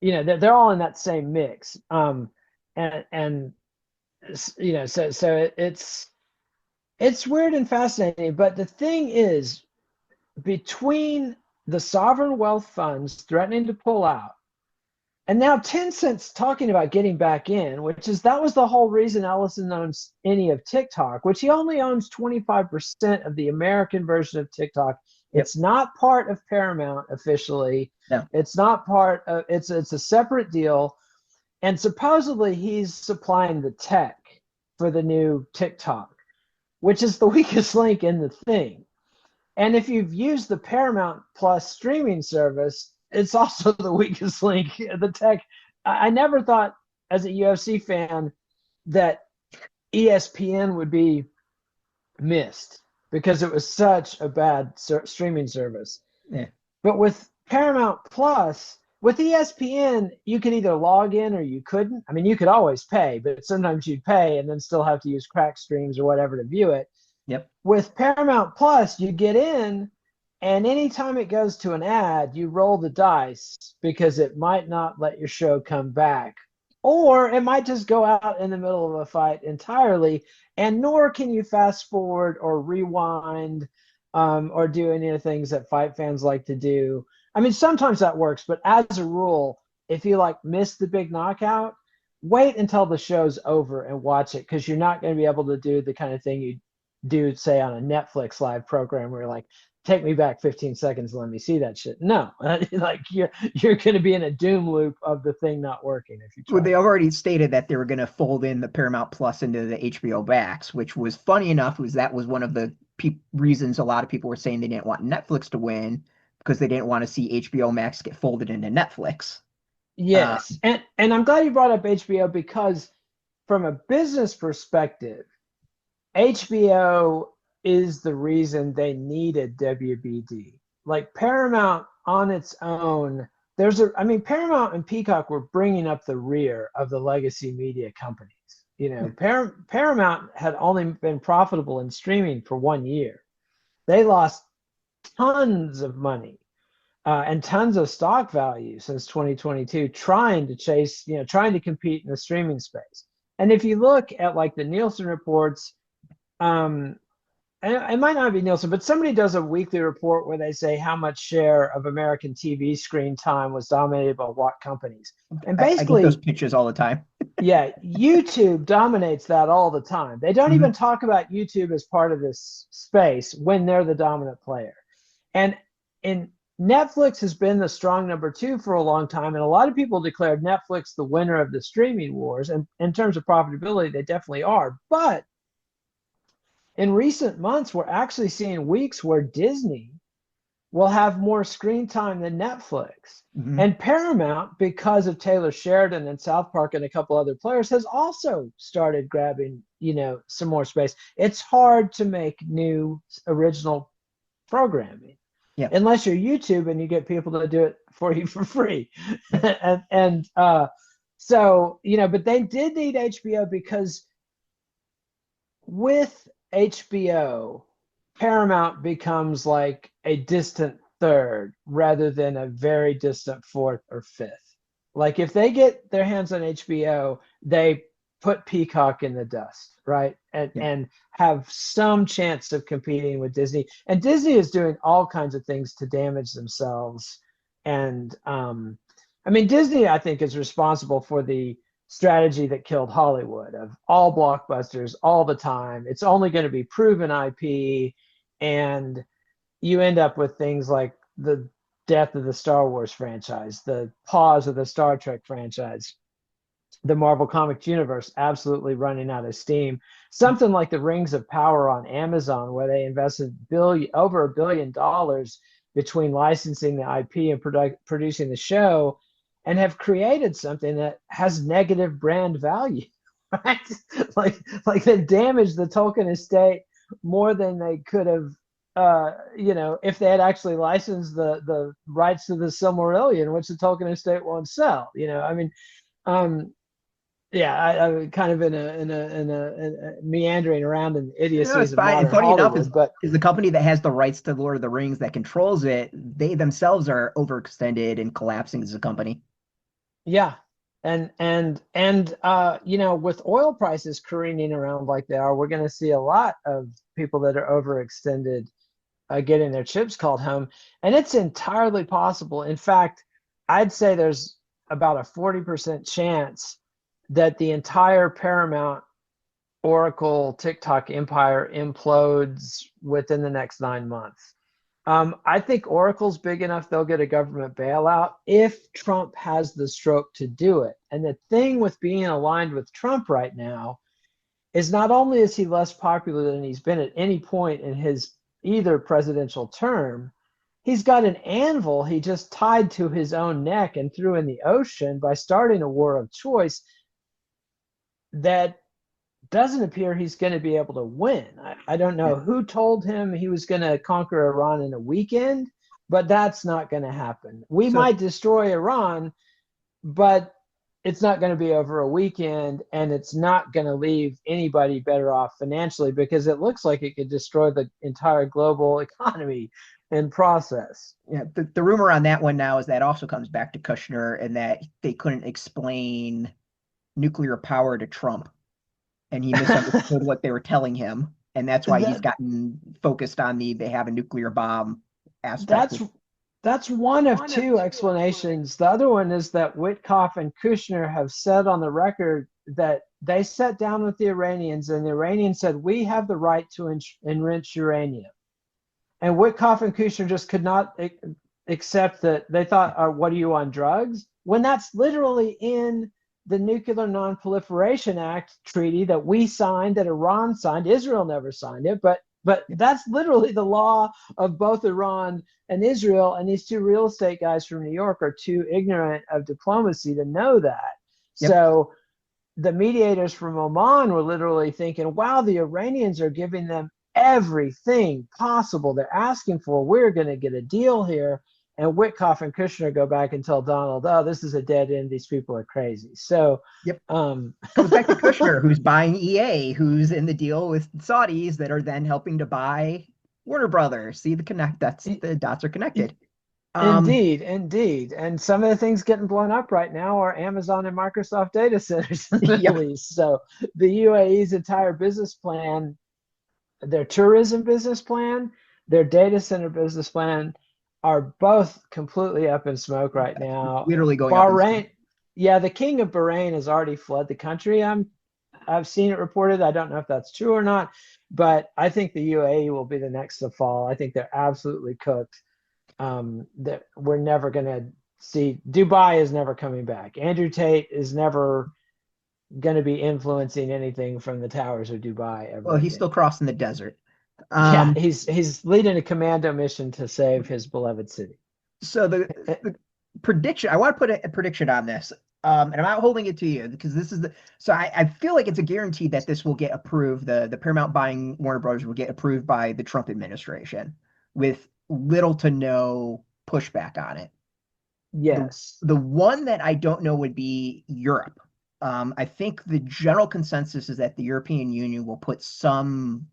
They're all in that same mix. So it's weird and fascinating. But the thing is, between the sovereign wealth funds threatening to pull out, and now Tencent's talking about getting back in, that was the whole reason Ellison owns any of TikTok, which he only owns 25% of the American version of TikTok. It's not part of Paramount officially. No. It's not part of, it's a separate deal. And supposedly he's supplying the tech. for the new TikTok, which is the weakest link in the thing. And if you've used the Paramount Plus streaming service, it's also the weakest link. The tech, I never thought as a UFC fan that ESPN would be missed because it was such a bad streaming service. Yeah. But with Paramount Plus, with ESPN, you could either log in or you couldn't. I mean, you could always pay, but sometimes you'd pay and then still have to use crack streams or whatever to view it. Yep. With Paramount Plus, you get in, and anytime it goes to an ad, you roll the dice because it might not let your show come back. Or it might just go out in the middle of a fight entirely, and nor can you fast forward or rewind or do any of the things that fight fans like to do. I mean, sometimes that works, but as a rule, if you like miss the big knockout, wait until the show's over and watch it, because you're not going to be able to do the kind of thing you do, say, on a Netflix live program where you're like, take me back 15 seconds and let me see that shit. No, like you're going to be in a doom loop of the thing not working if you try. Well, they already stated that they were going to fold in the Paramount Plus into the HBO Max, which was funny enough, was that was one of the reasons a lot of people were saying they didn't want Netflix to win, because they didn't want to see HBO Max get folded into Netflix. Yes, and I'm glad you brought up HBO, because from a business perspective, HBO is the reason they needed WBD. Like Paramount on its own, Paramount and Peacock were bringing up the rear of the legacy media companies. You know, Paramount had only been profitable in streaming for 1 year. They lost tons of money and tons of stock value since 2022 trying to compete in the streaming space. And if you look at like the Nielsen reports, it might not be Nielsen, but somebody does a weekly report where they say how much share of American TV screen time was dominated by what companies. And basically, I get those pictures all the time. Yeah, YouTube dominates that all the time. They don't even talk about YouTube as part of this space when they're the dominant player. And Netflix has been the strong number 2 for a long time, and a lot of people declared Netflix the winner of the streaming wars. And in terms of profitability, they definitely are. But in recent months, we're actually seeing weeks where Disney will have more screen time than Netflix. And Paramount, because of Taylor Sheridan and South Park and a couple other players, has also started grabbing, some more space. It's hard to make new original programming unless you're YouTube and you get people to do it for you for free. So, but they did need HBO, because with HBO, Paramount becomes like a distant third rather than a very distant fourth or fifth. Like if they get their hands on HBO, they put Peacock in the dust, right? And have some chance of competing with Disney. And Disney is doing all kinds of things to damage themselves. And Disney, I think, is responsible for the strategy that killed Hollywood of all blockbusters all the time. It's only going to be proven IP, and you end up with things like the death of the Star Wars franchise, the pause of the Star Trek franchise, the Marvel Comics universe absolutely running out of steam. Something like the Rings of Power on Amazon, where they invested over $1 billion between licensing the IP and producing the show, and have created something that has negative brand value, right? like they damaged the Tolkien estate more than they could have, if they had actually licensed the rights to the Silmarillion, which the Tolkien estate won't sell. I'm kind of in a meandering around in idiocies of modern funny Hollywood, enough, is the company that has the rights to Lord of the Rings that controls it, they themselves are overextended and collapsing as a company. Yeah. And with oil prices careening around like they are, we're going to see a lot of people that are overextended getting their chips called home. And it's entirely possible. In fact, I'd say there's about a 40% chance that the entire Paramount Oracle TikTok empire implodes within the next 9 months. I think Oracle's big enough they'll get a government bailout if Trump has the stroke to do it. And the thing with being aligned with Trump right now is not only is he less popular than he's been at any point in his either presidential term, he's got an anvil he just tied to his own neck and threw in the ocean by starting a war of choice that doesn't appear he's going to be able to win. I don't know who told him he was going to conquer Iran in a weekend, but that's not going to happen. We might destroy Iran, but it's not going to be over a weekend, and it's not going to leave anybody better off financially, because it looks like it could destroy the entire global economy in process. Yeah, the rumor on that one now is that also comes back to Kushner, and that they couldn't explain nuclear power to Trump, and he misunderstood what they were telling him, and that's why he's gotten focused on they have a nuclear bomb aspect. That's one of two explanations. The other one is that Witkoff and Kushner have said on the record that they sat down with the Iranians, and the Iranians said, we have the right to enrich uranium. And Witkoff and Kushner just could not accept that. They thought, what are you, on drugs? When that's literally in the Nuclear Non-Proliferation Act treaty that we signed, that Iran signed. Israel never signed it, but that's literally the law of both Iran and Israel. And these two real estate guys from New York are too ignorant of diplomacy to know that. Yep. So the mediators from Oman were literally thinking, wow, the Iranians are giving them everything possible they're asking for. We're going to get a deal here. And Witkoff and Kushner go back and tell Donald, oh, this is a dead end. These people are crazy. So comes back to Kushner, who's buying EA, who's in the deal with Saudis that are then helping to buy Warner Brothers. See the connect? That's the dots are connected. Indeed. And some of the things getting blown up right now are Amazon and Microsoft data centers in the Middle East. So the UAE's entire business plan, their tourism business plan, their data center business plan, are both completely up in smoke right now. Literally going Bahrain, up in smoke. Yeah, the king of Bahrain has already fled the country. I've seen it reported. I don't know if that's true or not, but I think the UAE will be the next to fall. I think they're absolutely cooked. That we're never going to see. Dubai is never coming back. Andrew Tate is never going to be influencing anything from the towers of Dubai ever. Well, he's still crossing the desert. Yeah, he's leading a commando mission to save his beloved city. So the prediction, I want to put a prediction on this, and I'm not holding it to you because this is I feel like it's a guarantee that this will get approved. The Paramount buying Warner Brothers will get approved by the Trump administration with little to no pushback on it. Yes. The one that I don't know would be Europe. I think the general consensus is that the European Union will put some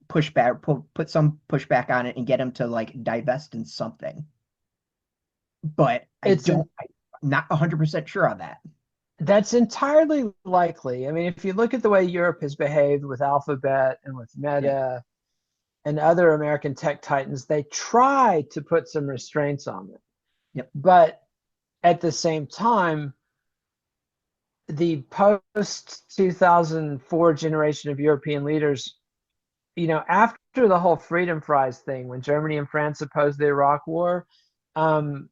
pushback, put some pushback on it and get him to like divest in something. But I'm not 100% sure on that. That's entirely likely. I mean, if you look at the way Europe has behaved with Alphabet and with Meta and other American tech titans, they try to put some restraints on them. Yep. But at the same time, the post-2004 generation of European leaders, after the whole freedom fries thing, when Germany and France opposed the Iraq War, Colin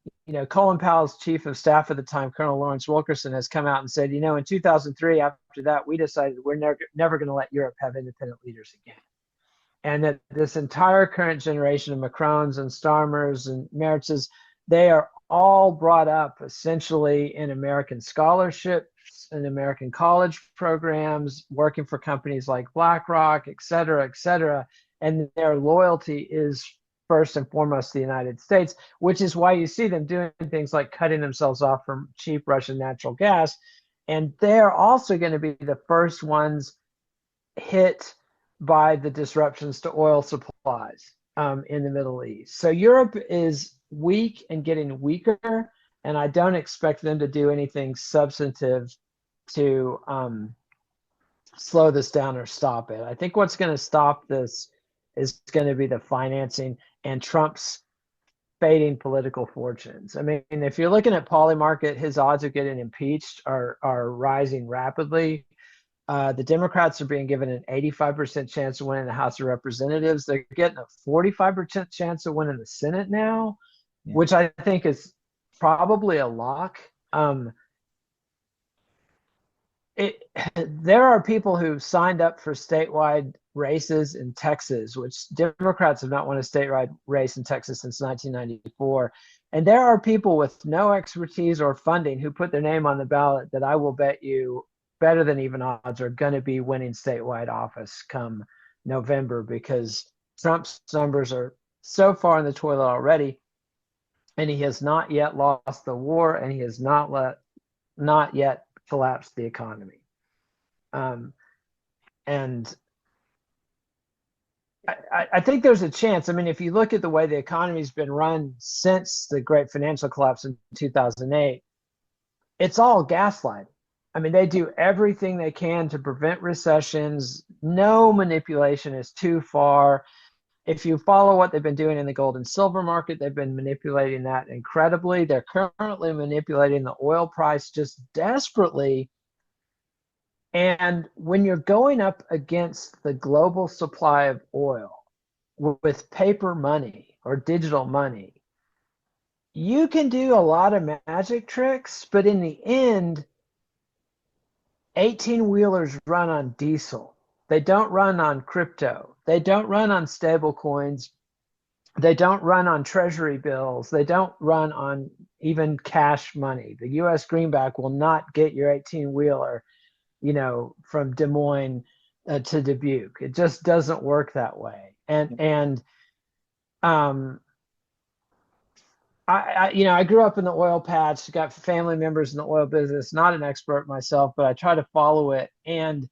Powell's chief of staff at the time, Colonel Lawrence Wilkerson, has come out and said, in 2003, after that, we decided we're never going to let Europe have independent leaders again. And that this entire current generation of Macrons and Starmers and Meritzes, they are all brought up essentially in American scholarships and American college programs, working for companies like BlackRock, et cetera, and their loyalty is first and foremost the United States, which is why you see them doing things like cutting themselves off from cheap Russian natural gas. And they're also going to be the first ones hit by the disruptions to oil supplies in the Middle East. So Europe is weak and getting weaker, and I don't expect them to do anything substantive to slow this down or stop it. I think what's going to stop this is going to be the financing and Trump's fading political fortunes. I mean, if you're looking at Polymarket, his odds of getting impeached are rising rapidly. The Democrats are being given an 85% chance of winning the House of Representatives. They're getting a 45% chance of winning the Senate now, which I think is probably a lock. there are people who signed up for statewide races in Texas, which Democrats have not won a statewide race in Texas since 1994. And there are people with no expertise or funding who put their name on the ballot that I will bet you better than even odds are going to be winning statewide office come November, because Trump's numbers are so far in the toilet already, and he has not yet lost the war, and he has not yet collapsed the economy. And I think there's a chance. I mean, if you look at the way the economy's been run since the great financial collapse in 2008, it's all gaslighting. I mean, they do everything they can to prevent recessions. No manipulation is too far. If you follow what they've been doing in the gold and silver market, they've been manipulating that incredibly. They're currently manipulating the oil price just desperately. And when you're going up against the global supply of oil with paper money or digital money, you can do a lot of magic tricks, but in the end, 18-wheelers run on diesel. They don't run on crypto. They don't run on stable coins. They don't run on treasury bills. They don't run on even cash money. The U.S. greenback will not get your 18-wheeler, from Des Moines to Dubuque. It just doesn't work that way. And I grew up in the oil patch, got family members in the oil business, not an expert myself, but I try to follow it. And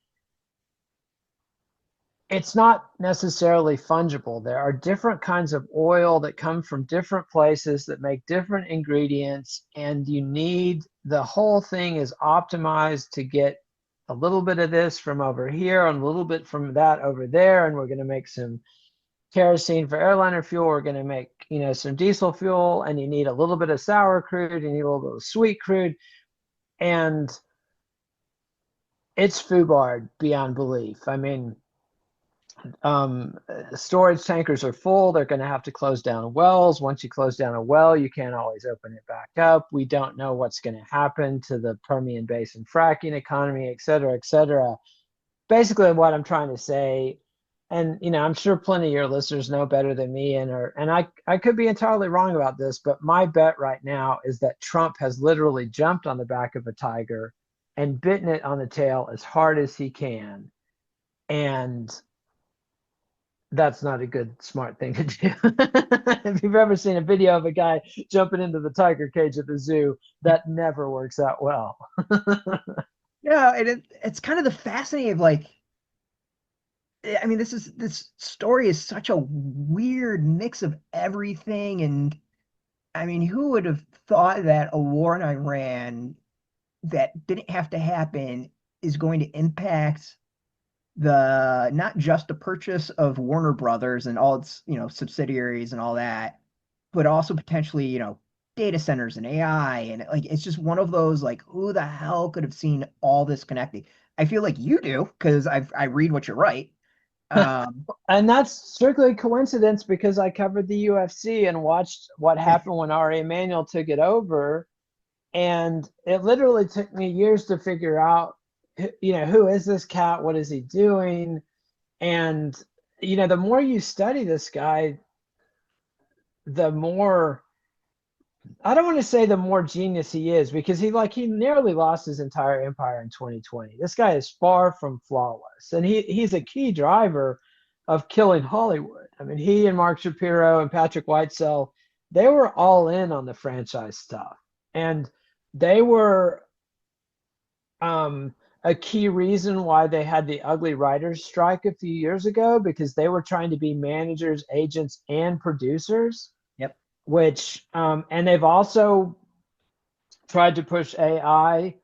it's not necessarily fungible. There are different kinds of oil that come from different places that make different ingredients, and the whole thing is optimized to get a little bit of this from over here and a little bit from that over there, and we're going to make some kerosene for airliner fuel. We're going to make some diesel fuel, and you need a little bit of sour crude, you need a little bit of sweet crude, and it's foobarred beyond belief. I mean, storage tankers are full. They're going to have to close down wells. Once you close down a well, you can't always open it back up. We don't know what's going to happen to the Permian Basin fracking economy, et cetera, et cetera. Basically, what I'm trying to say, and I'm sure plenty of your listeners know better than me, and I could be entirely wrong about this, but my bet right now is that Trump has literally jumped on the back of a tiger and bitten it on the tail as hard as he can, and that's not a good, smart thing to do. If you've ever seen a video of a guy jumping into the tiger cage at the zoo, that never works out well. Yeah, and it's kind of the fascinating of I mean, this story is such a weird mix of everything, and I mean, who would have thought that a war in Iran that didn't have to happen is going to impact not just the purchase of Warner Brothers and all its subsidiaries and all that, but also potentially data centers and AI, and it's just one of those who the hell could have seen all this connecting? I feel like you do because I read what you write. And that's strictly coincidence because I covered the UFC and watched what happened when Ari Emanuel took it over, and it literally took me years to figure out who is this cat, what is he doing, and the more you study this guy, the more, I don't want to say the more genius he is, because he nearly lost his entire empire in 2020. This guy is far from flawless, and he's a key driver of killing Hollywood. I mean, he and Mark Shapiro and Patrick Whitesell, they were all in on the franchise stuff, and they were a key reason why they had the ugly writers strike a few years ago, because they were trying to be managers, agents, and producers. Yep. Which and they've also tried to push AI,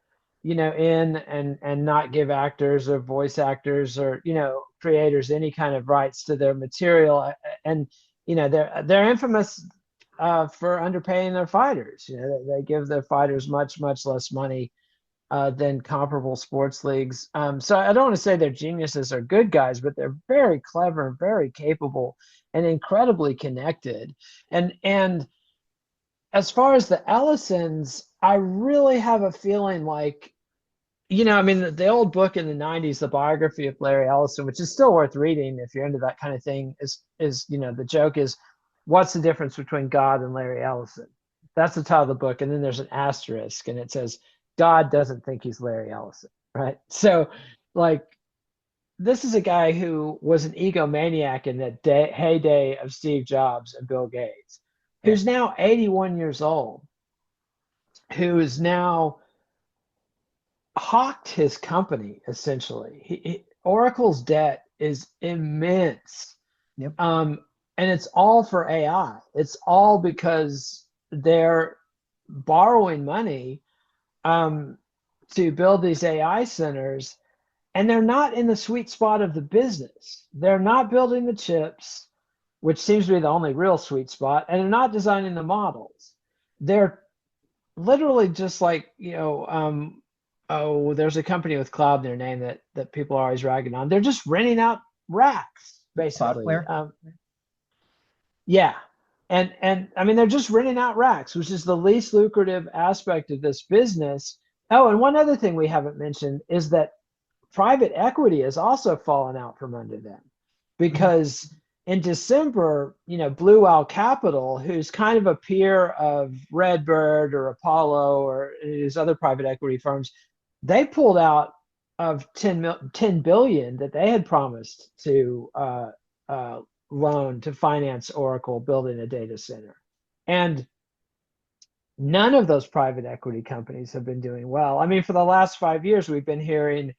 in and not give actors or voice actors or creators any kind of rights to their material, and they're infamous for underpaying their fighters. They give their fighters much less money than comparable sports leagues. So I don't want to say their geniuses are good guys, but they're very clever, very capable, and incredibly connected. And as far as the Ellisons, I really have a feeling like I mean, the old book in the 90s, the biography of Larry Ellison, which is still worth reading if you're into that kind of thing, is the joke is, what's the difference between God and Larry Ellison? That's the title of the book. And then there's an asterisk and it says, God doesn't think he's Larry Ellison, right? So, like, this is a guy who was an egomaniac in the heyday of Steve Jobs and Bill Gates, Yeah. who's now 81 years old, who is now hawked his company essentially. Oracle's debt is immense, Yep. and it's all for AI. It's all because they're borrowing money to build these AI centers, and they're not in the sweet spot of the business. They're not building the chips, which seems to be the only real sweet spot, and they're not designing the models. They're literally just like, oh, there's a company with cloud in their name that people are always ragging on. They're just renting out racks, basically. Cloudflare. Yeah. And I mean, they're just renting out racks, which is the least lucrative aspect of this business. Oh, and one other thing we haven't mentioned is that private equity has also fallen out from under them, Mhm. because in December, Blue Owl Capital, who's kind of a peer of Redbird or Apollo or these other private equity firms, they pulled out of 10 billion that they had promised to uh, loan to finance Oracle building a data center. And none of those private equity companies have been doing well. I mean, for the last 5 years, we've been hearing,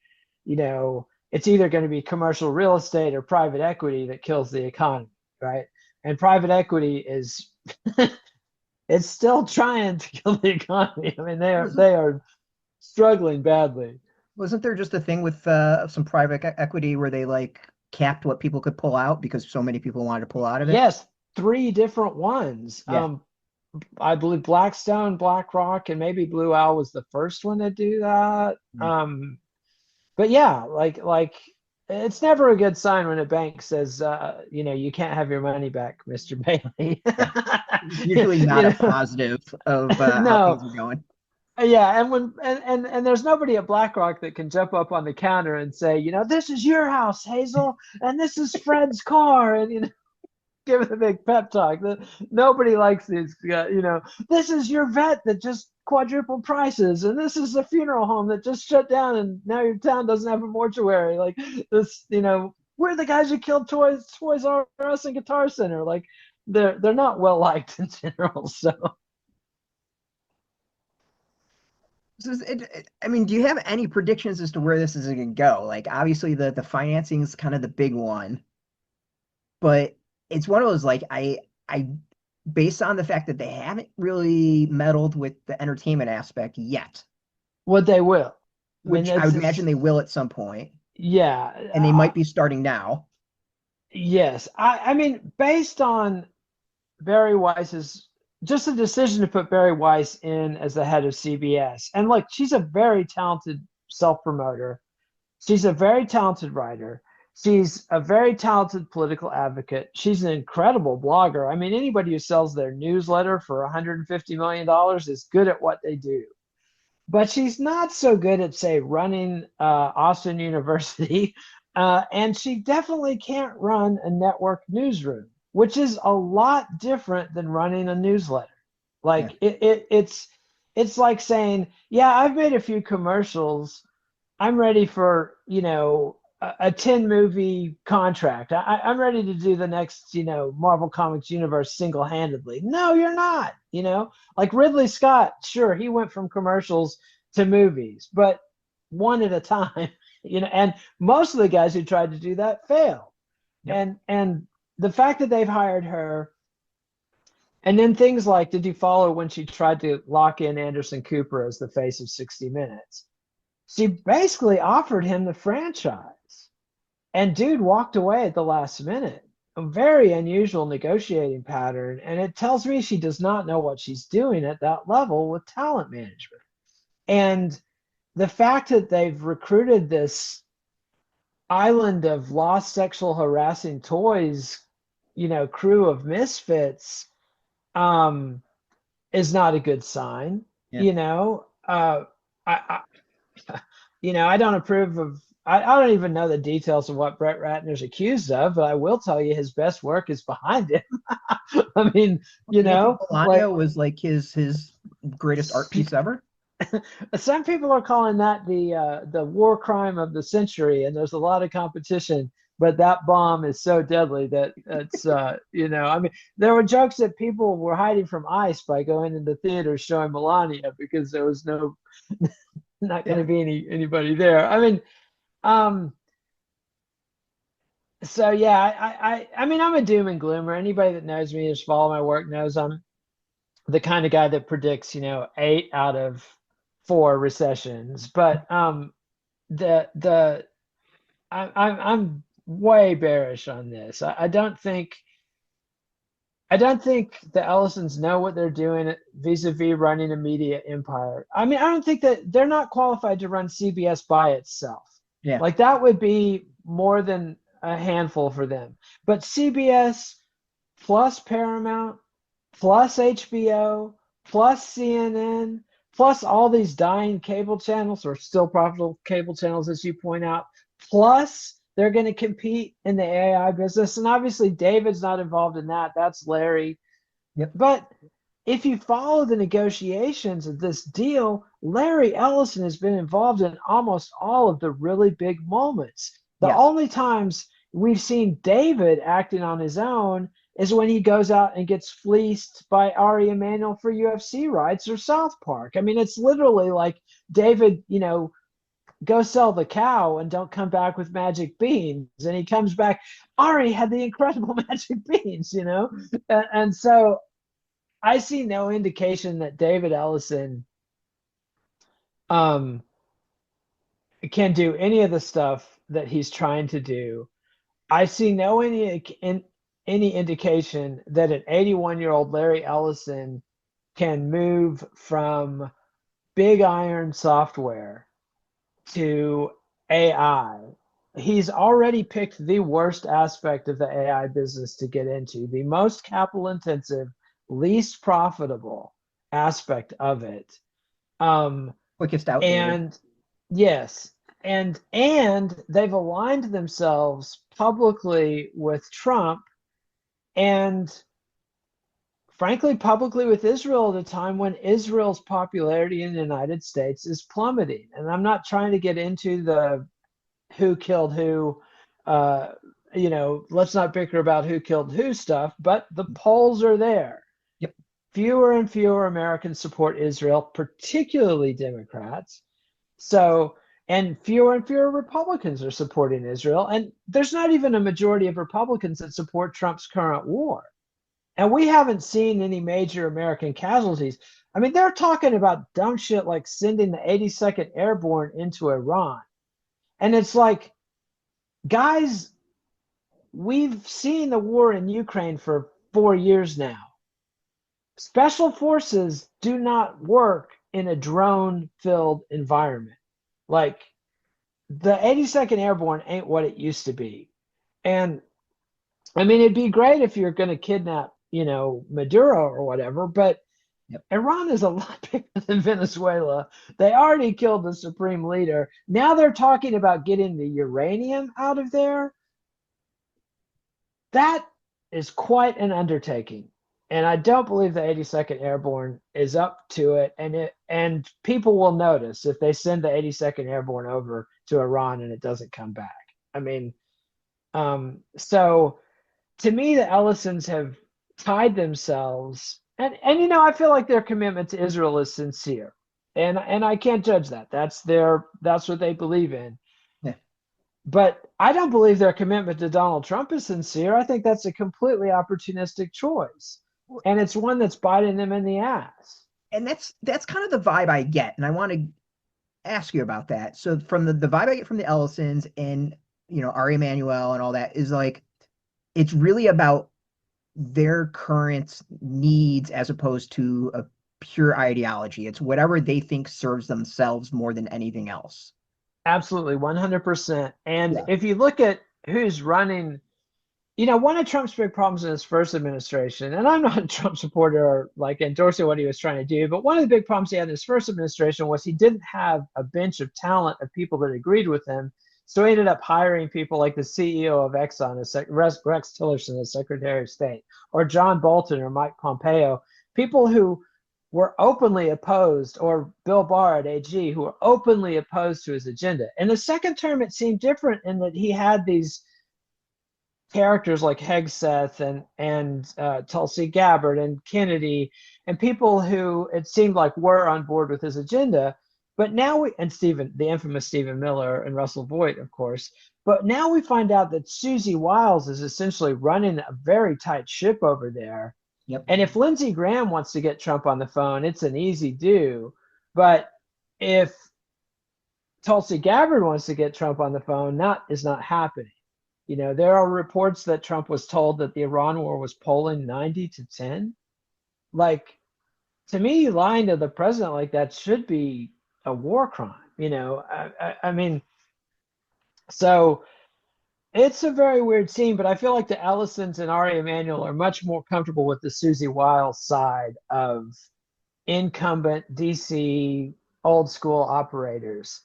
it's either going to be commercial real estate or private equity that kills the economy, right? And private equity is it's still trying to kill the economy. I mean, they are Wasn't they are struggling badly. wasn't there just a thing with some private equity where they like capped what people could pull out because so many people wanted to pull out of it? Yes, three different ones. Yeah. I believe Blackstone, BlackRock, and maybe Blue Owl was the first one to do that. Mm. But yeah, like it's never a good sign when a bank says, you can't have your money back, Mr. Bailey. Yeah. Usually not a you know, positive of how no, things are going. yeah, and when and there's nobody at BlackRock that can jump up on the counter and say, this is your house, Hazel, and this is Fred's car, and give it a big pep talk. Nobody likes these. This is your vet that just quadrupled prices, and this is a funeral home that just shut down, and now your town doesn't have a mortuary. Like this, we're the guys who killed Toys R Us and Guitar Center. Like they're not well liked in general. So I mean, do you have any predictions as to where this is going to go? Like, obviously, the financing is kind of the big one, but it's one of those like I based on the fact that they haven't really meddled with the entertainment aspect yet, what they will. I mean, which I would imagine they will at some point, yeah. and they might be starting now. Yes. I mean, based on Barry Weiss's just the decision to put Barry Weiss in as the head of CBS. And like, she's a very talented self promoter. She's a very talented writer. She's a very talented political advocate. She's an incredible blogger. I mean, anybody who sells their newsletter for $150 million is good at what they do. But she's not so good at, say, running Austin University. And she definitely can't run a network newsroom, which is a lot different than running a newsletter. Yeah. Like it's like saying, yeah, I've made a few commercials. I'm ready for, a 10 movie contract. I'm ready to do the next, Marvel Comics universe single handedly. No, you're not, like Ridley Scott. Sure, he went from commercials to movies, but one at a time, and most of the guys who tried to do that failed. Yep. And the fact that they've hired her, and then things like, did you follow when she tried to lock in Anderson Cooper as the face of 60 Minutes? She basically offered him the franchise, and dude walked away at the last minute. A very unusual negotiating pattern, and it tells me she does not know what she's doing at that level with talent management. And the fact that they've recruited this island of lost sexual harassing toys, crew of misfits, is not a good sign. Yeah. I I don't approve of. I don't even know the details of what Brett Ratner's accused of, but I will tell you his best work is behind him. I mean, Do you think Melania like was like his greatest art piece ever? some people are calling that the war crime of the century, and there's a lot of competition. But that bomb is so deadly that it's I mean, there were jokes that people were hiding from ICE by going into theaters showing Melania because there was not going to Yeah. be anybody there. I mean, um, so yeah, I mean, I'm a doom and gloomer. Anybody that knows me, has followed my work, knows I'm the kind of guy that predicts, 8 out of 4 recessions. But the I'm way bearish on this. I don't think the Ellisons know what they're doing vis-a-vis running a media empire. I mean, I don't think that they're not qualified to run CBS by itself. Yeah. Like that would be more than a handful for them. But CBS plus Paramount plus HBO plus CNN plus all these dying cable channels or still profitable cable channels, as you point out, plus they're going to compete in the AI business. And obviously, David's not involved in that. That's Larry. Yep. But if you follow the negotiations of this deal, Larry Ellison has been involved in almost all of the really big moments. The Yes. only times we've seen David acting on his own is when he goes out and gets fleeced by Ari Emanuel for UFC rights or South Park. I mean, it's literally like David, go sell the cow and don't come back with magic beans. And he comes back, Ari had the incredible magic beans, and so I see no indication that David Ellison um, can do any of the stuff that he's trying to do. I see no any indication that an 81-year-old Larry Ellison can move from big iron software to AI. He's already picked the worst aspect of the AI business to get into, the most capital intensive, least profitable aspect of it. Quickest outdated. And yes, and they've aligned themselves publicly with Trump and frankly publicly with Israel at a time when Israel's popularity in the United States is plummeting. And I'm not trying to get into the who killed who, let's not bicker about who killed who stuff, but the polls are there. Yep. Fewer and fewer Americans support Israel, particularly Democrats. So, and fewer Republicans are supporting Israel. And there's not even a majority of Republicans that support Trump's current war. And we haven't seen any major American casualties. I mean, they're talking about dumb shit like sending the 82nd Airborne into Iran. And it's like, guys, we've seen the war in Ukraine for 4 years now. Special forces do not work in a drone-filled environment. Like, the 82nd Airborne ain't what it used to be. And I mean, it'd be great if you're going to kidnap, Maduro or whatever, but Yep. Iran is a lot bigger than Venezuela. They already killed the supreme leader. Now they're talking about getting the uranium out of there. That is quite an undertaking. And I don't believe the 82nd Airborne is up to it. And people will notice if they send the 82nd Airborne over to Iran and it doesn't come back. I mean, so to me, the Ellisons have tied themselves, and I feel like their commitment to Israel is sincere, and I can't judge that. That's what they believe in. Yeah. But I don't believe their commitment to Donald Trump is sincere. I think that's a completely opportunistic choice, and it's one that's biting them in the ass. And that's kind of the vibe I get, and I want to ask you about that. So from the vibe I get from the Ellisons and Ari Emanuel and all that is like it's really about their current needs as opposed to a pure ideology. It's whatever they think serves themselves more than anything else. Absolutely, 100%. And Yeah. if you look at who's running, one of Trump's big problems in his first administration, and I'm not a Trump supporter or like endorsing what he was trying to do, but one of the big problems he had in his first administration was he didn't have a bench of talent of people that agreed with him. So he ended up hiring people like the CEO of Exxon, Rex Tillerson, as Secretary of State, or John Bolton or Mike Pompeo, people who were openly opposed, or Bill Barr at AG, who were openly opposed to his agenda. In the second term, it seemed different in that he had these characters like Hegseth and Tulsi Gabbard and Kennedy and people who it seemed like were on board with his agenda. But now and the infamous Stephen Miller and Russell Voigt, of course. But now we find out that Susie Wiles is essentially running a very tight ship over there. Yep. And if Lindsey Graham wants to get Trump on the phone, it's an easy do. But if Tulsi Gabbard wants to get Trump on the phone, that is not happening. There are reports that Trump was told that the Iran war was polling 90-10. Like, to me, lying to the president like that should be a war crime. I mean, so it's a very weird scene, but I feel like the Ellisons and Ari Emanuel are much more comfortable with the Susie Wiles side of incumbent DC old school operators.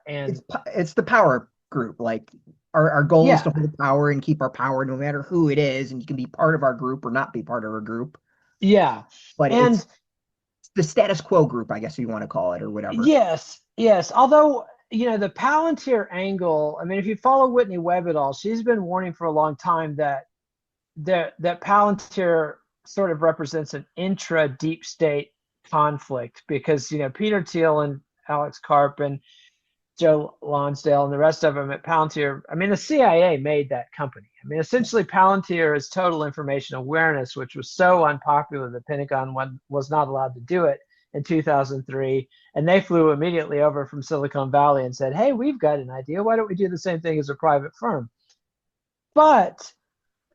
It's the power group. Like our goal is Yeah, to hold power and keep our power no matter who it is, and you can be part of our group or not be part of our group. yeah. But And it's the status quo group, I guess you want to call it, or whatever. yes. Although, the Palantir angle, I mean, if you follow Whitney Webb at all, she's been warning for a long time that Palantir sort of represents an intra deep state conflict because, Peter Thiel and Alex Karp and Joe Lonsdale and the rest of them at Palantir, I mean, the CIA made that company. I mean, essentially, Palantir is total information awareness, which was so unpopular the Pentagon was not allowed to do it in 2003. And they flew immediately over from Silicon Valley and said, hey, we've got an idea. Why don't we do the same thing as a private firm? But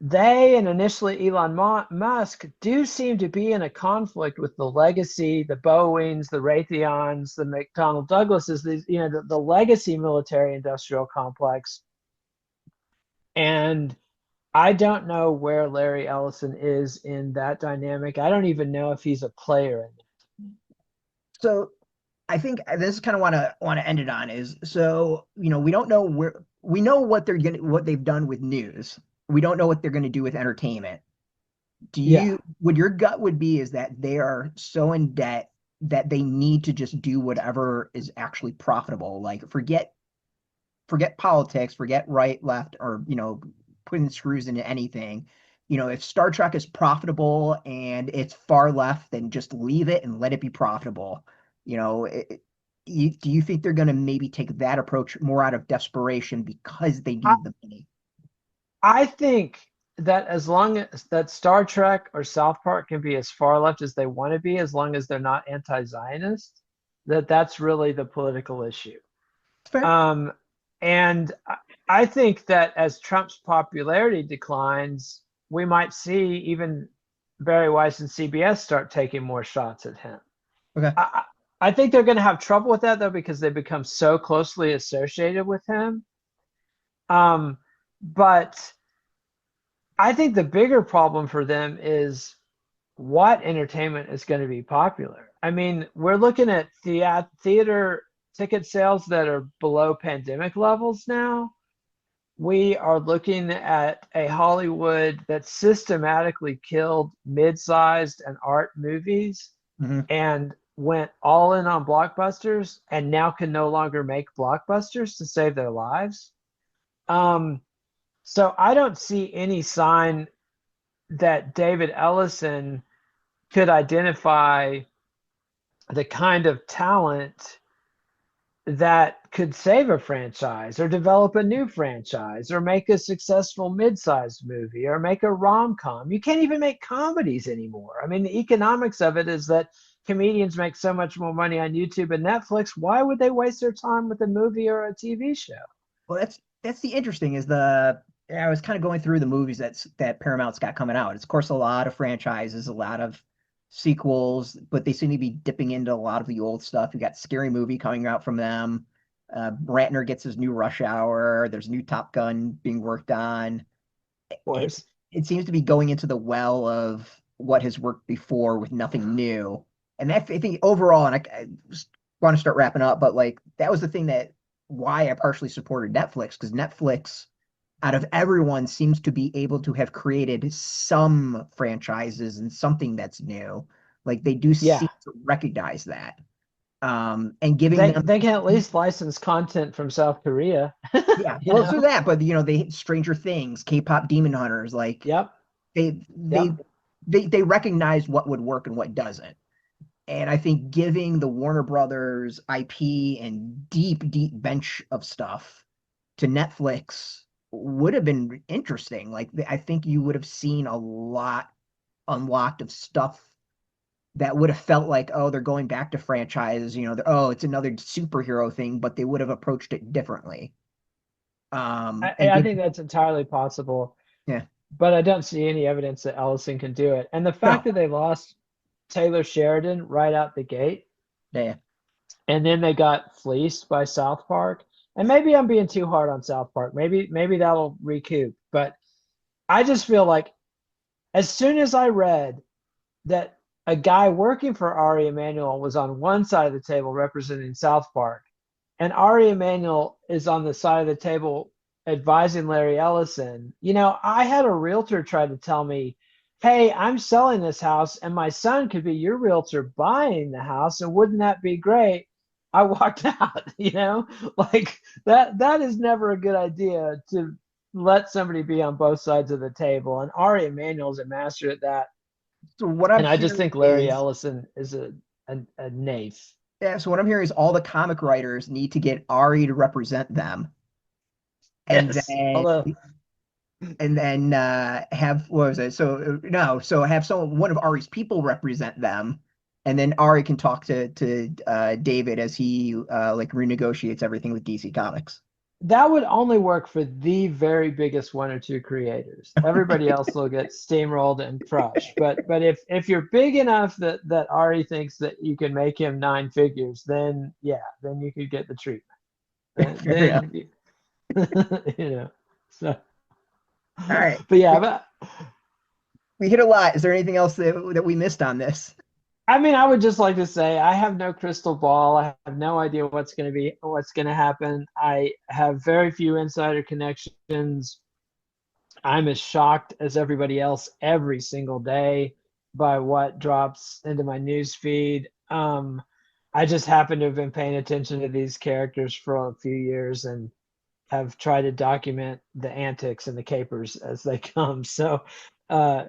they and initially Elon Musk do seem to be in a conflict with the legacy, the Boeings, the Raytheons, the McDonnell Douglases, the legacy military industrial complex. And I don't know where Larry Ellison is in that dynamic. I don't even know if he's a player in it. So I think this is kind of want to end it on is, so we don't know we know what they've done with news. We don't know what they're going to do with entertainment. Yeah. What your gut would be is that they are so in debt that they need to just do whatever is actually profitable. Like forget politics, forget right, left, or putting screws into anything. If Star Trek is profitable and it's far left, then just leave it and let it be profitable. Do you think they're going to maybe take that approach more out of desperation because they I, need the money? I think that as long as that Star Trek or South Park can be as far left as they want to be, as long as they're not anti-Zionist, that's really the political issue. Fair. Um, and I think that as Trump's popularity declines, we might see even Barry Weiss and CBS start taking more shots at him. Okay. I think they're going to have trouble with that, though, because they become so closely associated with him. But I think the bigger problem for them is what entertainment is going to be popular. I mean, we're looking at theater ticket sales that are below pandemic levels now. We are looking at a Hollywood that systematically killed mid-sized and art movies Mm-hmm. and went all in on blockbusters and now can no longer make blockbusters to save their lives. So I don't see any sign that David Ellison could identify the kind of talent that could save a franchise or develop a new franchise or make a successful mid-sized movie or make a rom-com. You can't even make comedies anymore. I mean, the economics of it is that comedians make so much more money on YouTube and Netflix. Why would they waste their time with a movie or a TV show? Well, that's the interesting is I was kind of going through the movies that Paramount's got coming out. It's of course a lot of franchises, a lot of sequels, but they seem to be dipping into a lot of the old stuff. You got Scary Movie coming out from them. Ratner gets his new Rush Hour. There's a new Top Gun being worked on. it, course. it seems to be going into the well of what has worked before with nothing new. And that, I think overall, and I just want to start wrapping up, but like that was the thing that why I partially supported Netflix, because Netflix, out of everyone, seems to be able to have created some franchises and something that's new. Like they do Yeah. seem to recognize that. And giving They them, they can at least license content from South Korea. yeah, You well, through know? that, but they Stranger Things, K-pop Demon Hunters, like Yep. they Yep. they they recognize what would work and what doesn't. And I think giving the Warner Brothers IP and deep bench of stuff to Netflix would have been interesting. Like I think you would have seen a lot unlocked of stuff that would have felt like, oh, they're going back to franchises, oh, it's another superhero thing, but they would have approached it differently. And I give, think that's entirely possible, yeah, but I don't see any evidence that Ellison can do it. And the fact no, that they lost Taylor Sheridan right out the gate, yeah, and then they got fleeced by South Park. And maybe I'm being too hard on South Park. Maybe that'll recoup. But I just feel like as soon as I read that a guy working for Ari Emanuel was on one side of the table representing South Park, and Ari Emanuel is on the side of the table advising Larry Ellison. I had a realtor try to tell me, hey, I'm selling this house and my son could be your realtor buying the house, and wouldn't that be great? I walked out, like that is never a good idea to let somebody be on both sides of the table. And Ari Emanuel's a master at that. so what I'm And I just hearing think Larry is Ellison is a knave. Yeah, so what I'm hearing is all the comic writers need to get Ari to represent them, and Yes. then Although have what was it? So no, so have one of Ari's people represent them, and then Ari can talk to David as he like renegotiates everything with DC Comics. that would only work for the very biggest one or two creators. Everybody else will get steamrolled and crushed. But if you're big enough that Ari thinks that you can make him nine figures, then yeah, then you could get the treatment. Fair enough. Then so All right, but yeah, but we hit a lot. Is there anything else that we missed on this? I mean, I would just like to say I have no crystal ball. I have no idea what's going to happen. I have very few insider connections. I'm as shocked as everybody else every single day by what drops into my news feed. I just happen to have been paying attention to these characters for a few years and have tried to document the antics and the capers as they come. So,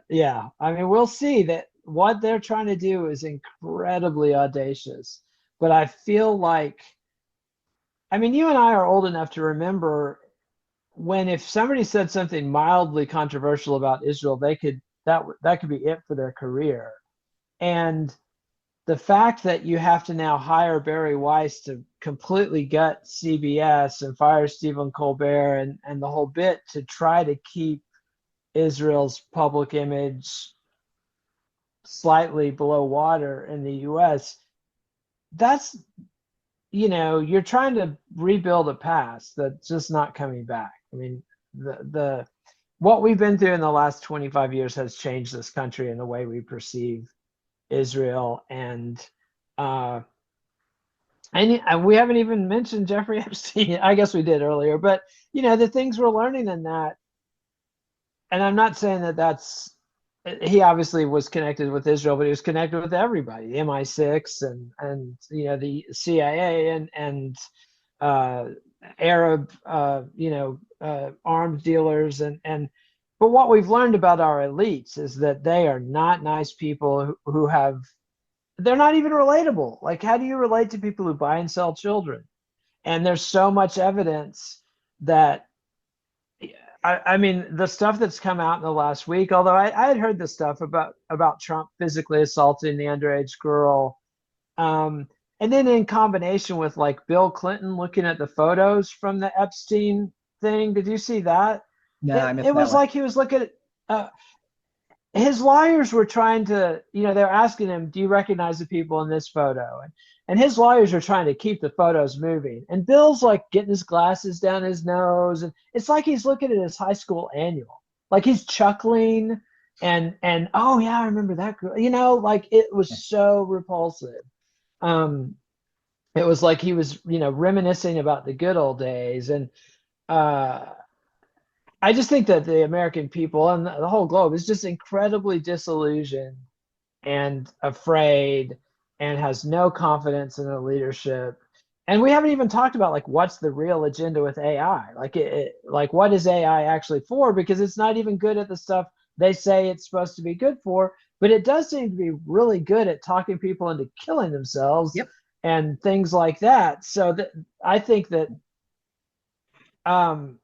yeah, I mean, we'll see. That what they're trying to do is incredibly audacious. But I feel like, I mean, you and I are old enough to remember when if somebody said something mildly controversial about Israel, that could be it for their career. And the fact that you have to now hire Barry Weiss to completely gut CBS and fire Stephen Colbert and the whole bit to try to keep Israel's public image slightly below water in the US, that's, you're trying to rebuild a past that's just not coming back. I mean, the what we've been through in the last 25 years has changed this country and the way we perceive Israel. Uh, and we haven't even mentioned Jeffrey Epstein. I guess we did earlier, but the things we're learning in that. And I'm not saying that's he obviously was connected with Israel, but he was connected with everybody, the MI6 and the CIA and uh, Arab arms dealers and but what we've learned about our elites is that they are not nice people who have they're not even relatable. Like, how do you relate to people who buy and sell children? And there's so much evidence that I mean, the stuff that's come out in the last week, although I had heard the stuff about Trump physically assaulting the underage girl, and then in combination with like Bill Clinton looking at the photos from the Epstein thing. Did you see that? No, I missed It that was one. like he was looking at his lawyers were trying to, they're asking him, do you recognize the people in this photo? And his lawyers are trying to keep the photos moving. And Bill's like getting his glasses down his nose. And it's like he's looking at his high school annual. like he's chuckling and oh yeah, I remember that girl. You know, like it was so repulsive. Um, it was like he was, you know, reminiscing about the good old days. And uh, I just think that the American people and the whole globe is just incredibly disillusioned and afraid and has no confidence in the leadership. And we haven't even talked about like what's the real agenda with AI. Like like what is AI actually for? Because it's not even good at the stuff they say it's supposed to be good for, but it does seem to be really good at talking people into killing themselves Yep. and things like that. So that I think that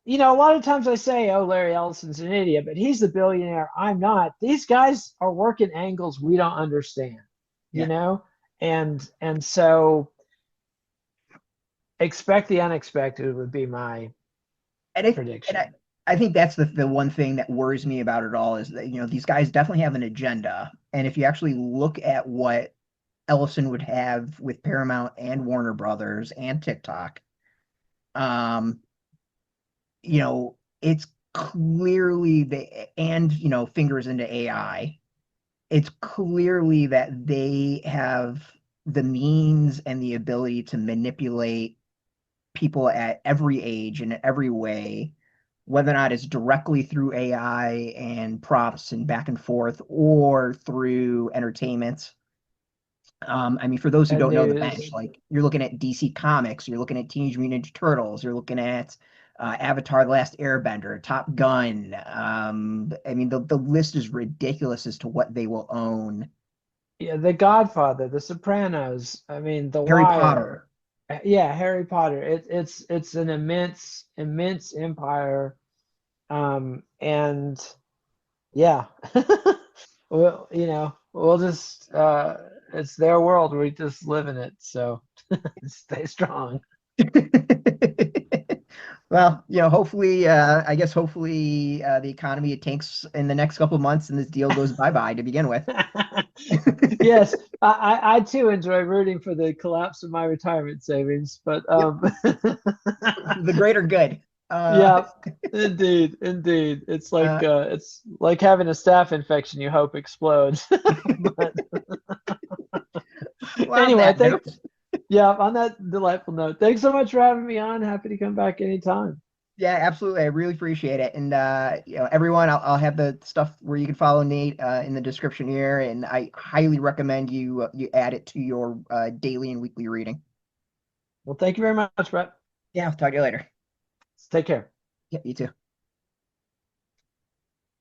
you know, a lot of times I say, oh, Larry Ellison's an idiot, but he's the billionaire. I'm not. These guys are working angles we don't understand, you Yeah. know? And so expect the unexpected would be my And I and I, prediction. I think that's the one thing that worries me about it all is that, these guys definitely have an agenda. And if you actually look at what Ellison would have with Paramount and Warner Brothers and TikTok, um, it's clearly and fingers into AI. It's clearly that they have the means and the ability to manipulate people at every age and every way, whether or not it's directly through AI and prompts and back and forth or through entertainment. I mean, for those who And don't know the bench, news. like you're looking at DC Comics, you're looking at Teenage Mutant Ninja Turtles, you're looking at Avatar: The Last Airbender, Top Gun. I mean, the list is ridiculous as to what they will own. Yeah, The Godfather, The Sopranos, I mean, The Harry Potter. Wire. Yeah, Harry Potter. It's an immense empire. And yeah. Well, you know, we'll just it's their world. We just live in it. So stay strong. Well, hopefully, I guess hopefully the economy tanks in the next couple of months and this deal goes bye-bye to begin with. Yes, I too enjoy rooting for the collapse of my retirement savings, but Yep, for the greater good. yeah, indeed. Uh, It's like having a staph infection you hope explodes. But well, on anyway, that note, yeah, on that delightful note, thanks so much for having me on. Happy to come back anytime. yeah, absolutely. I really appreciate it. And everyone, I'll have the stuff where you can follow Nate in the description here, and I highly recommend you add it to your daily and weekly reading. Well, thank you very much, Brett. Yeah, I'll talk to you later. Take care. Yeah, you too.